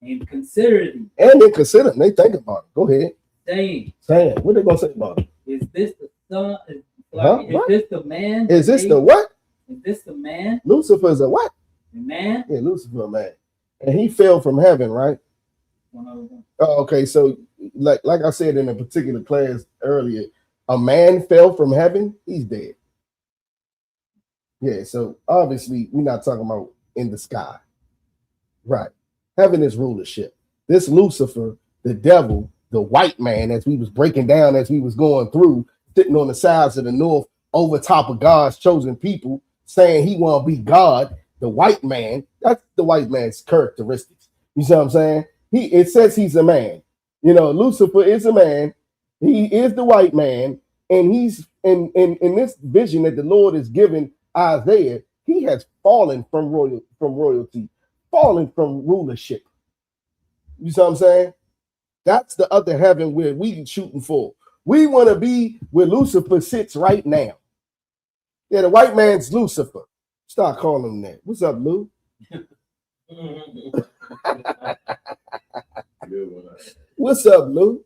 And consider thee. And they consider him. They think about it. Go ahead. Saying. What they going to say about it? Is this the son? Is this the man? Is this the what? Is this the man? Lucifer is a what? The man? Yeah, Lucifer, man. And he fell from heaven, right? Oh, okay. So, like I said in a particular class earlier, a man fell from heaven, he's dead. Yeah, so obviously we're not talking about in the sky. Right. Heaven is rulership. This Lucifer, the devil, the white man, as we was breaking down, as we was going through, sitting on the sides of the north, over top of God's chosen people, saying he want to be God, the white man, that's the white man's characteristics. You see what I'm saying? It says he's a man. Lucifer is a man. He is the white man, and he's in this vision that the Lord is giving Isaiah. He has fallen from royalty, fallen from rulership. You see what I'm saying? That's the other heaven where we shooting for. We want to be where Lucifer sits right now. Yeah, the white man's Lucifer. Start calling him that. What's up, Lou? What's up, Lou?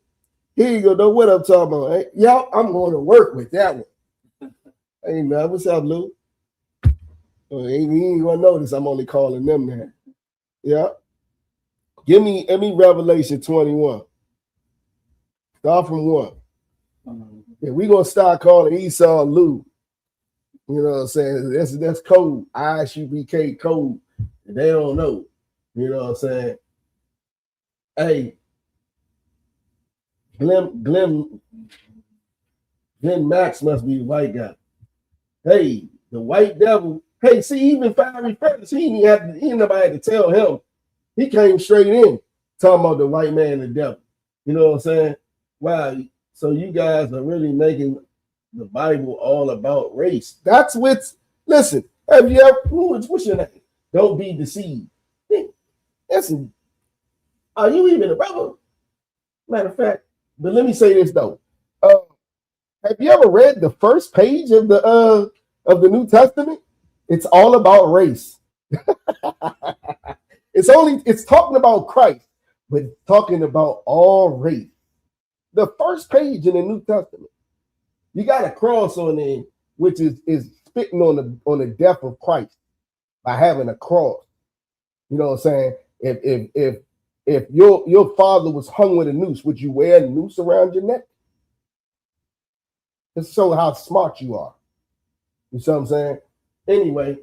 Here you go. Know what I'm talking about? Hey, y'all, I'm going to work with that one. Hey, man, what's up, Lou? Oh, he ain't gonna notice I'm only calling them that. Yeah. Give me Revelation 21. Start from 1. Yeah, we're gonna start calling Esau Lou. You know what I'm saying? That's code. I.S.U.P.K code. They don't know. You know what I'm saying? Hey, Glenn Max must be the white guy. Hey, the white devil. Hey, see, even Fiery Furnace, he ain't nobody had to tell him. He came straight in talking about the white man and the devil. You know what I'm saying? Wow. So you guys are really making the Bible all about race. That's what's, listen, have you ever, what's your name? Don't be deceived. Listen, are you even a brother? Matter of fact, but let me say this though. Have you ever read the first page of the New Testament? It's all about race. It's talking about Christ, but it's talking about all race. The first page in the New Testament, you got a cross on there, which is spitting on the death of Christ by having a cross. You know what I'm saying? If your father was hung with a noose, would you wear a noose around your neck? Just show how smart you are. You see what I'm saying? Anyway,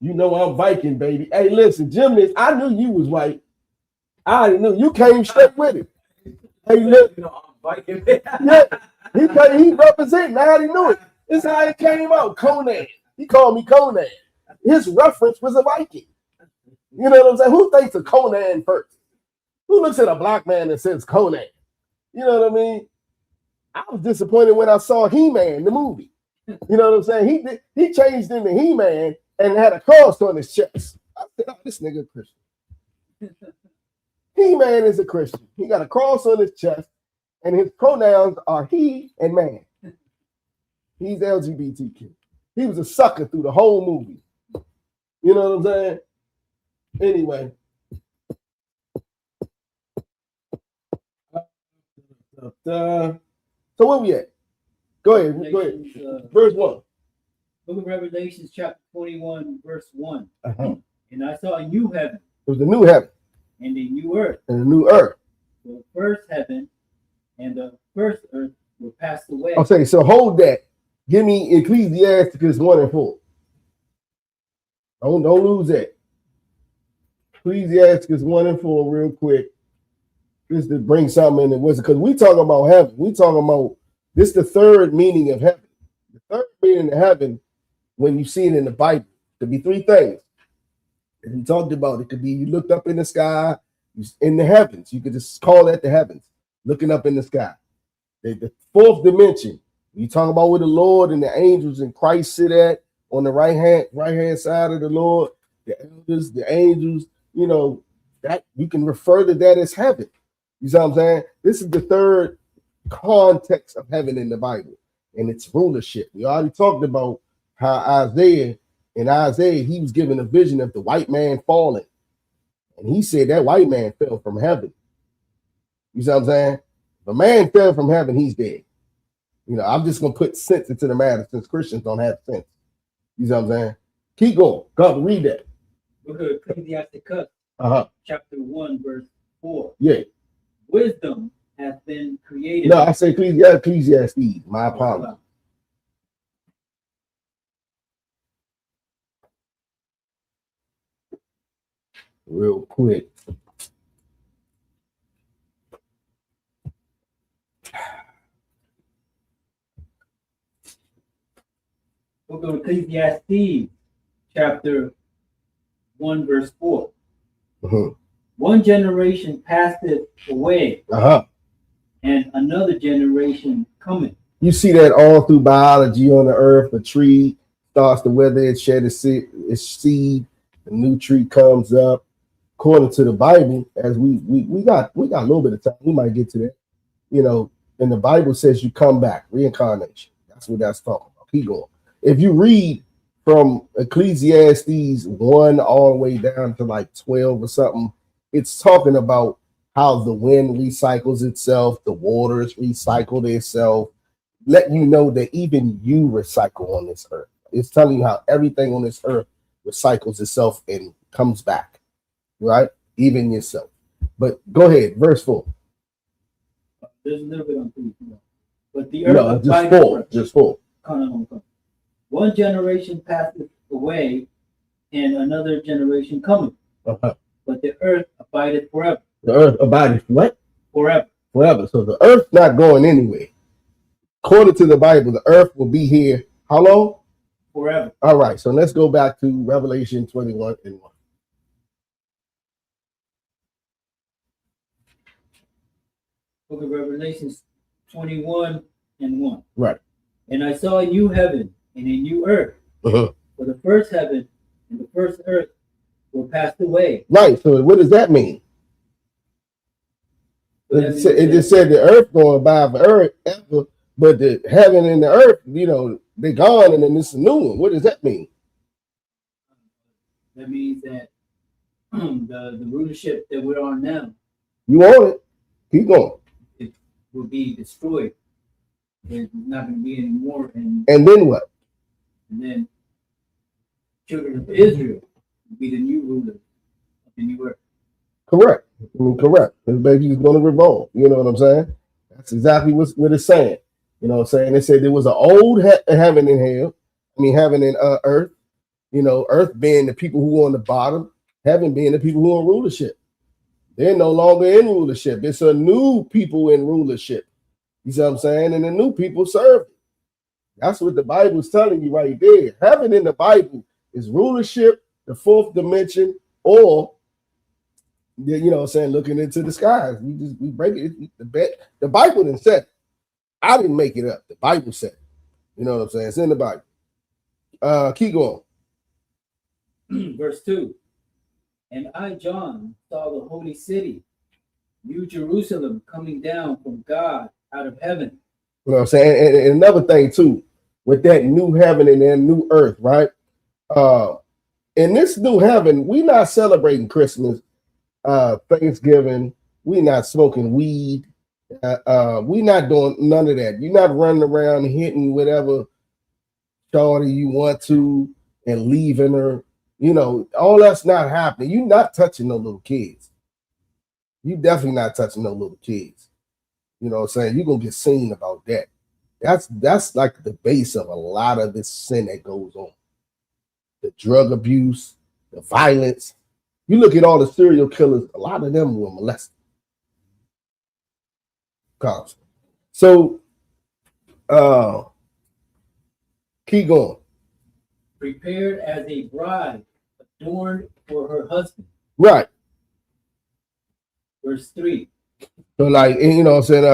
you know I'm Viking, baby. Hey, listen, Jim, I knew you was white. I already knew you came straight with it. Hey, look, I'm Viking. yeah, he representing. I already knew it. This is how it came out. Conan. He called me Conan. His reference was a Viking. You know what I'm saying? Who thinks of Conan first? Who looks at a black man and says Conan? You know what I mean? I was disappointed when I saw He-Man, the movie. You know what I'm saying? He changed into He-Man and had a cross on his chest. I said, oh, this nigga Christian. He-Man is a Christian. He got a cross on his chest, and his pronouns are he and man. He's LGBTQ. He was a sucker through the whole movie. You know what I'm saying? Anyway. So where we at? Go ahead. Verse 1. Book of Revelations, chapter 21, verse 1. And I saw a new heaven. It was a new heaven. And a new earth. And a new earth. The first heaven and the first earth were passed away. Okay, so hold that. Give me Ecclesiasticus 1 and 4. Don't lose that. Ecclesiasticus 1 and 4 real quick. Just to bring something in the wisdom. Because we talking about heaven. We talking about this the third meaning of heaven. The third meaning of heaven, when you see it in the Bible, could be three things. If you talked about it, could be you looked up in the sky, in the heavens. You could just call that the heavens, looking up in the sky. The fourth dimension, you talk about where the Lord and the angels and Christ sit at on the right hand side of the Lord, the elders, the angels, you know, that you can refer to that as heaven. You see what I'm saying? This is the third context of heaven in the Bible, and it's rulership. We already talked about how Isaiah, he was given a vision of the white man falling. And he said that white man fell from heaven. You see what I'm saying? If a man fell from heaven, he's dead. You know, I'm just going to put sense into the matter since Christians don't have sense. You see what I'm saying? Keep going. Go read that. Book of Ecclesiasticus, chapter 1, verse 4. Yeah. Wisdom has been created. No, I say Ecclesiastes. My apologies. Real quick. Book of Ecclesiastes, chapter 1, verse 4. One generation passeth away, and another generation cometh. You see that all through biology on the earth. A tree starts to wither, it shed its seed, a new tree comes up. According to the Bible, as we got a little bit of time, we might get to that. You know, and the Bible says you come back, reincarnation. That's what that's talking about. Keep going. If you read from Ecclesiastes 1 all the way down to like 12 or something, it's talking about how the wind recycles itself, the waters recycle itself, letting you know that even you recycle on this earth. It's telling you how everything on this earth recycles itself and comes back. Right? Even yourself. But go ahead, verse 4. There's a little bit on 3. But the earth just 4. One generation passeth away, and another generation cometh. But the earth abideth forever. The earth abideth what? Forever. Forever. So the earth not going anywhere. According to the Bible, the earth will be here how long? Forever. All right. So let's go back to Revelation 21 and 1. Book of Revelations 21 and 1. Right. And I saw a new heaven and a new earth. For the first heaven and the first earth were passed away. Right. So what does that mean? It just said the earth going by forever, but the heaven and the earth, you know, they're gone, and then this is a new one. What does that mean? That means that the rulership that we're on now. You want it? Keep going. It will be destroyed. There's not going to be any more. And then what? And then children of Israel will be the new ruler of the new earth. Correct. I mean, correct. This baby is going to revolve. You know what I'm saying? That's exactly what it's saying. You know what I'm saying? They said there was an old heaven and hell. I mean, heaven and earth. You know, earth being the people who are on the bottom, heaven being the people who are in rulership. They're no longer in rulership. It's a new people in rulership. You see what I'm saying? And the new people serve. That's what the Bible's telling you right there. Heaven in the Bible is rulership, the fourth dimension, or you know what I'm saying, looking into the skies. We break it. The Bible didn't say it. I didn't make it up. The Bible said it. You know what I'm saying? It's in the Bible. Keep going. Verse 2. And I, John, saw the holy city, New Jerusalem, coming down from God out of heaven. You know what I'm saying? And another thing too, with that new heaven and that new earth, right? In this new heaven, we're not celebrating Christmas, Thanksgiving. We're not smoking weed. We're not doing none of that. You're not running around hitting whatever shorty you want to and leaving her. You know, all that's not happening. You're not touching no little kids. You definitely not touching no little kids. You know what I'm saying? You're gonna get seen about that. That's like the base of a lot of this sin that goes on. The drug abuse, the violence. You look at all the serial killers, a lot of them were molested. So keep going. Prepared as a bride adorned for her husband. Right. Verse 3. So like, you know what I'm saying,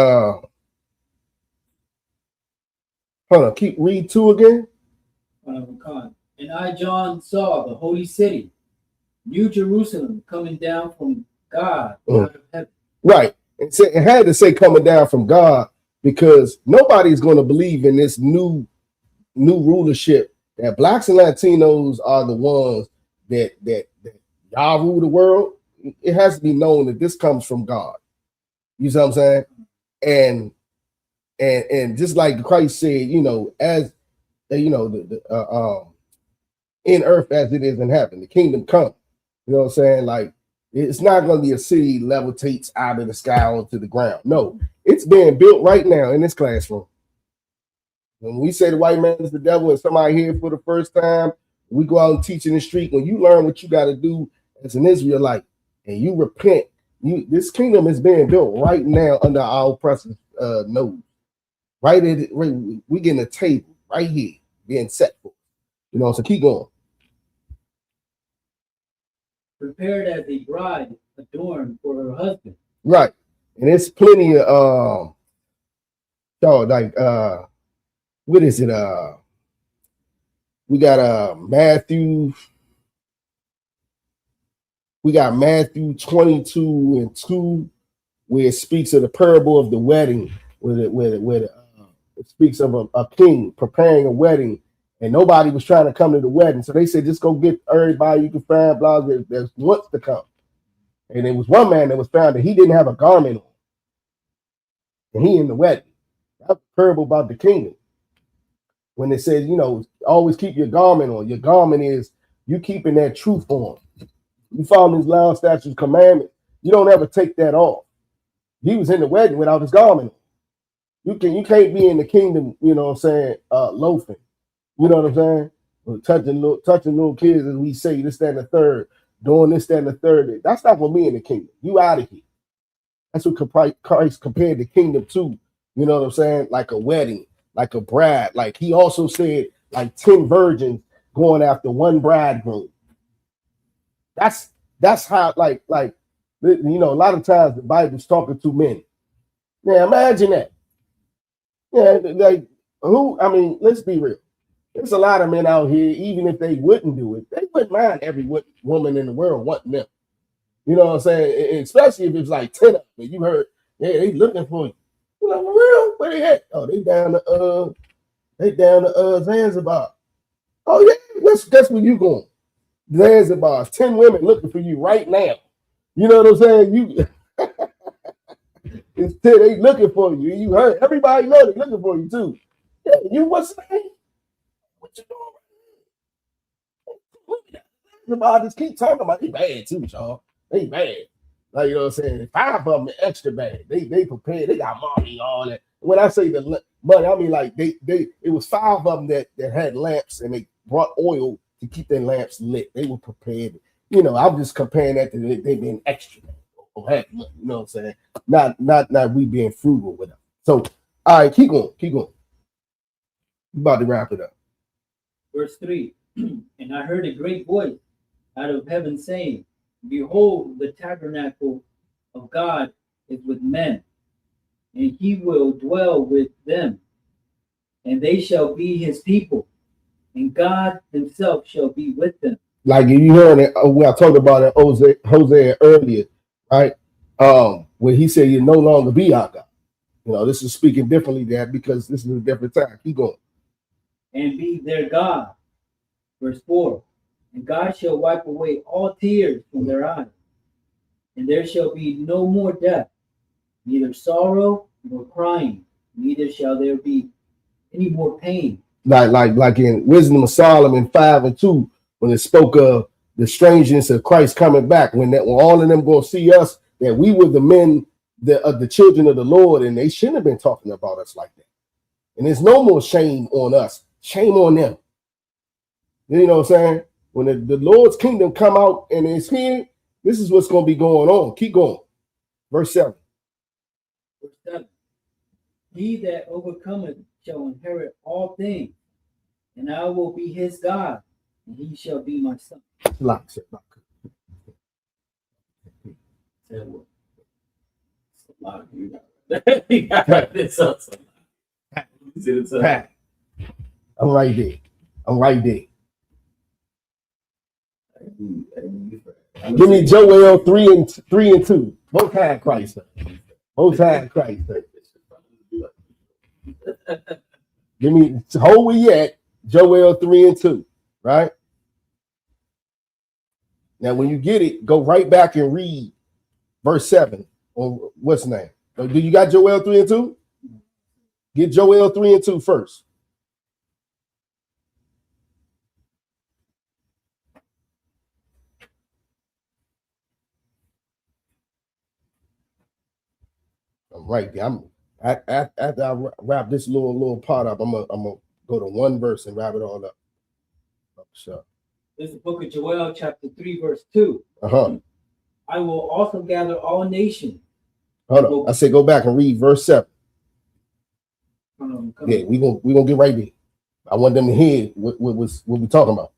hold on, read 2 again. And I, John, saw the holy city, New Jerusalem, coming down from God out of heaven. Right. It had to say coming down from God because nobody's going to believe in this new rulership that blacks and Latinos are the ones that y'all rule the world. It has to be known that this comes from God. You see what I'm saying? And just like Christ said, you know, as you know, in earth as it is in heaven, the kingdom come. You know what I'm saying? Like, it's not going to be a city levitates out of the sky onto the ground. No, it's being built right now in this classroom. When we say the white man is the devil and somebody here for the first time, we go out and teach in the street. When you learn what you got to do as an Israelite and you repent, this kingdom is being built right now under our oppressor's nose. We getting a table right here being set for. You know, so keep going. Prepared as a bride adorned for her husband. Right. And it's plenty of what is it? We got Matthew 22:2, where it speaks of the parable of the wedding, where it speaks of a king preparing a wedding, and nobody was trying to come to the wedding. So they said, just go get everybody you can find, blah, that wants to come. And there was one man that was found that he didn't have a garment on. And he in the wedding. That's a parable about the kingdom. When it says, you know, always keep your garment on. Your garment is you keeping that truth on. You follow these laws, statutes, commandments. You don't ever take that off. He was in the wedding without his garment on. You can't be in the kingdom, you know what I'm saying, loafing. You know what I'm saying? Or touching little kids, as we say, this, that, and the third, doing this, that, and the third. That's not gonna be in the kingdom. You out of here. That's what Christ compared the kingdom to. You know what I'm saying? Like a wedding, like a bride. Like he also said, like 10 virgins going after one bridegroom. That's how, like, you know, a lot of times the Bible's talking to men. Now imagine that. Yeah, like who? I mean, let's be real. There's a lot of men out here, even if they wouldn't do it, they wouldn't mind every woman in the world wanting them. You know what I'm saying? And especially if it's like 10 of them. You heard, yeah, they looking for you. You know, for real? Where they at? Oh, they down to Zanzibar. Oh yeah, guess where you going? Zanzibar. 10 women looking for you right now. You know what I'm saying? It's 10, they looking for you. You heard everybody know they looking for you too. Yeah, you what's the name? What you doing? About just keep talking about they bad too, y'all. They bad. Like, you know what I'm saying? 5 of them are extra bad. They prepared, they got money, all that. When I say the money, I mean like it was 5 of them that had lamps and they brought oil to keep their lamps lit. They were prepared. You know, I'm just comparing that to they being extra. You know what I'm saying? Not we being frugal with them. So, all right, keep going. We're about to wrap it up. Verse 3. And I heard a great voice out of heaven saying, behold, the tabernacle of God is with men, and he will dwell with them, and they shall be his people, and God himself shall be with them. like you heard it when I talked about it, Hosea earlier, right? Where he said you no longer be our God. You know, this is speaking differently there because this is a different time. Keep going. And be their God. Verse 4. And God shall wipe away all tears from their eyes, and there shall be no more death, neither sorrow nor crying, neither shall there be any more pain. Like in Wisdom of Solomon 5:2, when it spoke of the strangeness of Christ coming back, when all of them gonna see us, that we were the men of the children of the Lord, and they shouldn't have been talking about us like that. And there's no more shame on us, shame on them. You know what I'm saying? When the Lord's kingdom come out and it's here, this is what's gonna be going on. Keep going. Verse 7. Verse 7. He that overcometh shall inherit all things, and I will be his God, and he shall be my son. I'm right there. I'm right there. Give me Joel 3:2. Both had Christ. Both had Christ. Give me hold we at Joel 3:2, right? Now, when you get it, go right back and read verse 7 or what's the name? Do you got Joel 3:2? Get Joel 3:2 first. I'm right there. After I wrap this little part up, I'm gonna go to one verse and wrap it all up. So This is the book of Joel, chapter 3, verse 2. I will also gather all nations. Hold on. I said go back and read verse 7. Yeah, we gonna get right there. I want them to hear what we talking about.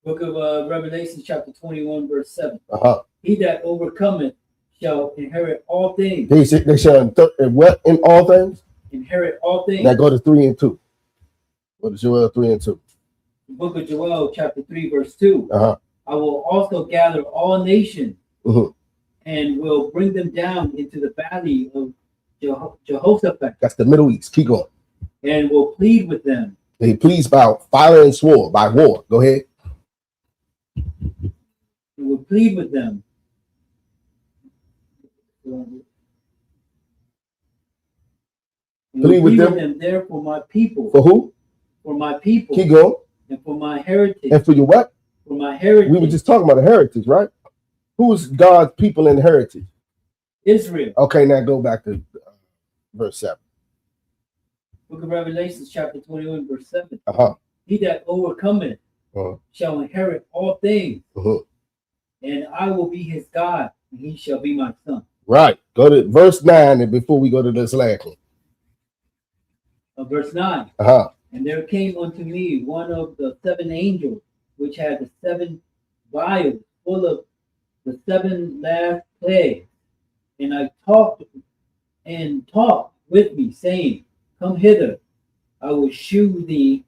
Book of Revelation, chapter 21, verse 7. He that overcometh shall inherit all things. They shall what in all things? Inherit all things. Now go to 3:2. What is Joel 3:2? The book of Joel, chapter 3, verse 2. I will also gather all nations and will bring them down into the valley of Jehoshaphat. That's the Middle East. Keep going. And will plead with them. They plead by fire and sword, by war. Go ahead. And will plead with them. Plead with them there for my people. For who? For my people. Keep going. And for my heritage. And for your what? For my heritage. We were just talking about the heritage, right? Who's God's people in heritage? Israel. Okay, now go back to verse 7. Book of Revelation, chapter 21, verse 7. He that overcometh shall inherit all things, and I will be his God, and he shall be my son. Right. Go to verse 9 and before we go to this last one. Verse 9. And there came unto me one of the 7 angels, which had the 7 vials full of the 7 last plagues. And I talked with me, saying, Come hither, I will shew thee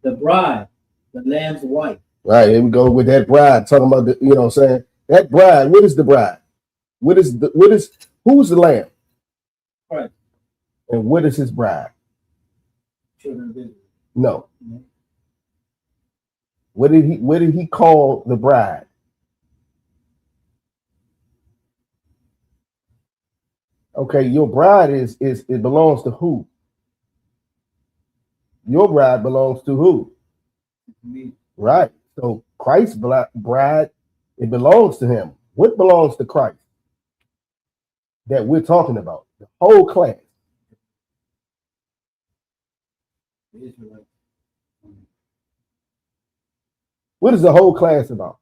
the bride, the lamb's wife. Right, here we go with that bride, talking about the, you know what I'm saying? That bride, what is the bride? Who's the lamb? Right. And what is his bride? Children of Israel. No. What did he call the bride? Okay, your bride it belongs to who? Your bride belongs to who? Me. Right. So Christ's bride, it belongs to him. What belongs to Christ that we're talking about? The whole class. Israelite. What is the whole class about?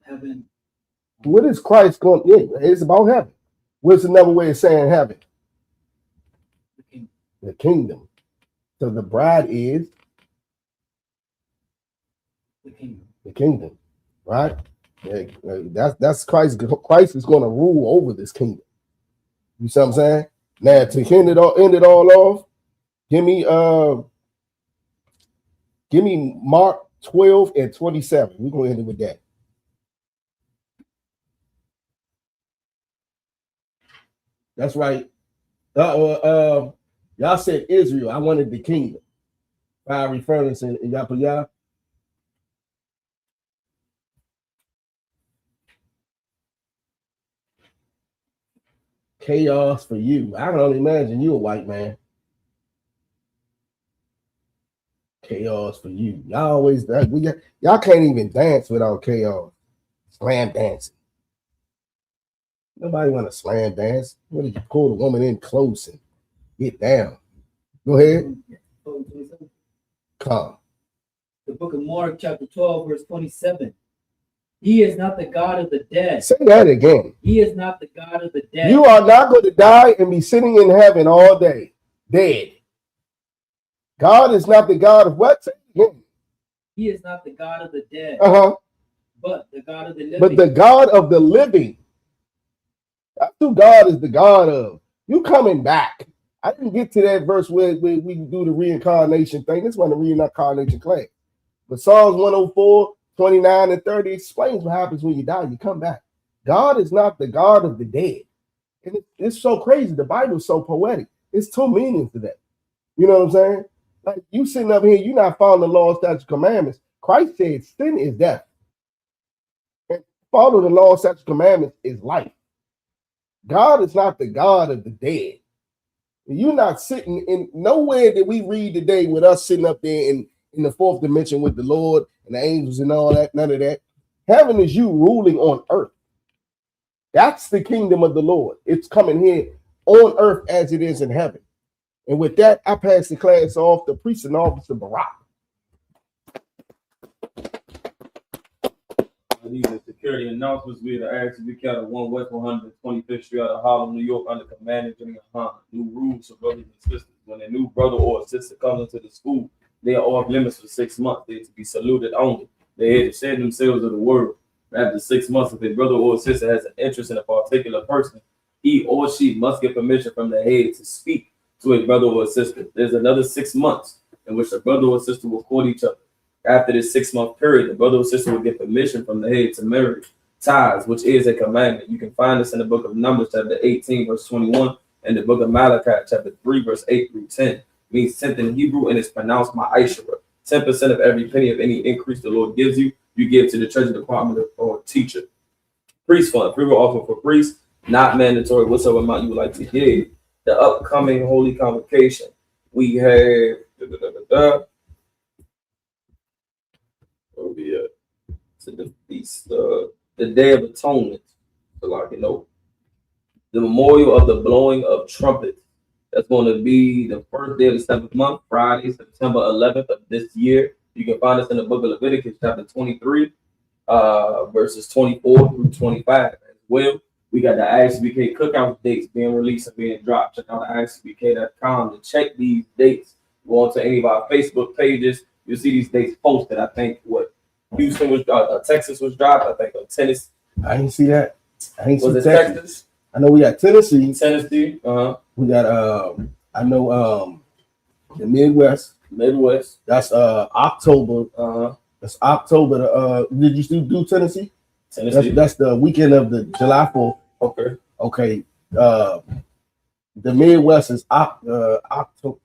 Heaven. What is Christ going? It's about heaven. What's another way of saying heaven? The kingdom. So the bride is the kingdom. The kingdom, right? That's Christ. Christ is going to rule over this kingdom. You see what I'm saying? Now to end it all off, give me Mark 12 and 27. We're gonna end it with that. That's right. Y'all said Israel. I wanted the kingdom. Fiery furnace and Yapaya. Chaos for you. I can only imagine you a white man. Chaos for you. Y'all always y'all can't even dance without chaos. Slam dancing. Nobody want to slam dance. What did you pull the woman in close and get down? Go ahead. Come. The book of Mark, chapter 12, verse 27. He is not the God of the dead. Say that again. He is not the God of the dead. You are not going to die and be sitting in heaven all day, dead. God is not the God of what? Say it again. He is not the God of the dead, but the God of the living. But the God of the living. That's who God is the God of. You coming back. I didn't get to that verse where we do the reincarnation thing. This one the reincarnation class. But Psalms 104, 29 and 30 explains what happens when you die. You come back. God is not the God of the dead. And it's so crazy. The Bible is so poetic. It's two meanings to that. You know what I'm saying? Like you sitting up here, you're not following the law, statutes, commandments. Christ said sin is death. And follow the law, statutes, commandments is life. God is not the God of the dead. You're not sitting in nowhere that we read today with us sitting up there in the fourth dimension with the Lord and the angels and all that. None of that. Heaven is you ruling on earth. That's the kingdom of the Lord. It's coming here on earth as it is in heaven. And with that, I pass the class off to Priest and Officer Barack. These are security announcements. We are the I.S.U.P.K at 1 West 125th Street out of Harlem, New York, under command of Yahanna. New rules for brothers and sisters. When a new brother or sister comes into the school, they are off limits for 6 months. They are to be saluted only. They are to share themselves of the word. After 6 months, if a brother or sister has an interest in a particular person, he or she must get permission from the head to speak to a brother or sister. There's another 6 months in which the brother or sister will court each other. After this 6 month period, the brother or sister will get permission from the head to marry. Tithes, which is a commandment. You can find this in the book of Numbers, chapter 18, verse 21, and the book of Malachi, chapter 3, verse 8 through 10. It means 10th in Hebrew, and it's pronounced ma'ashara. 10% of every penny of any increase the Lord gives you, you give to the treasury department or teacher. Priest fund, free will offer for priests, not mandatory, whatsoever amount you would like to give. The upcoming holy convocation, we have to the feast, the Day of Atonement, so like the memorial of the blowing of trumpets. That's going to be the first day of the 7th month, Friday, September 11th of this year. You can find us in the book of Leviticus, chapter 23, verses 24 through 25 as well. We got the I.S.U.P.K cookout dates being released and being dropped. Check out ISUPK.com to check these dates. Go on to any of our Facebook pages. You'll see these dates posted. I think Houston was Texas was dropped. I think Tennessee. I didn't see that. I didn't see Texas. I know we got Tennessee. We got I know the Midwest. That's October. That's October. Did you do Tennessee? That's the weekend of the July 4th. Okay. The Midwest is October,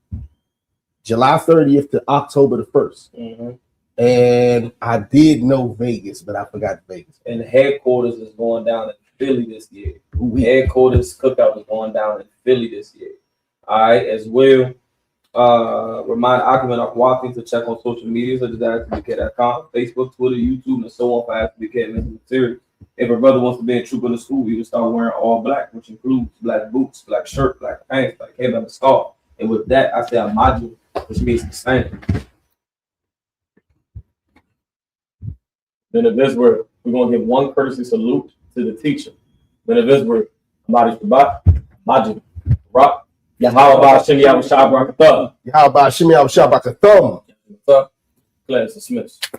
July 30th to October the 1st. And I did know Vegas, but I forgot Vegas. And headquarters is going down in Philly this year. Headquarters cookout is going down in Philly this year. All right, as well. Remind occupant of walking to check on social media such as ISUPK.com, Facebook, Twitter, YouTube, and so on for ISUPK material. If a brother wants to be a trooper in the school, he will start wearing all black, which includes black boots, black shirt, black pants, black hair, black scarf. And with that, I say a module, which means the same. Then if this word, we're going to give one courtesy salute to the teacher. Then if this word, Shabbat, Majid, Rock, Yahweh Shem Yahweh Shabbat, How about Shimmy Al Shabbat? class dismissed.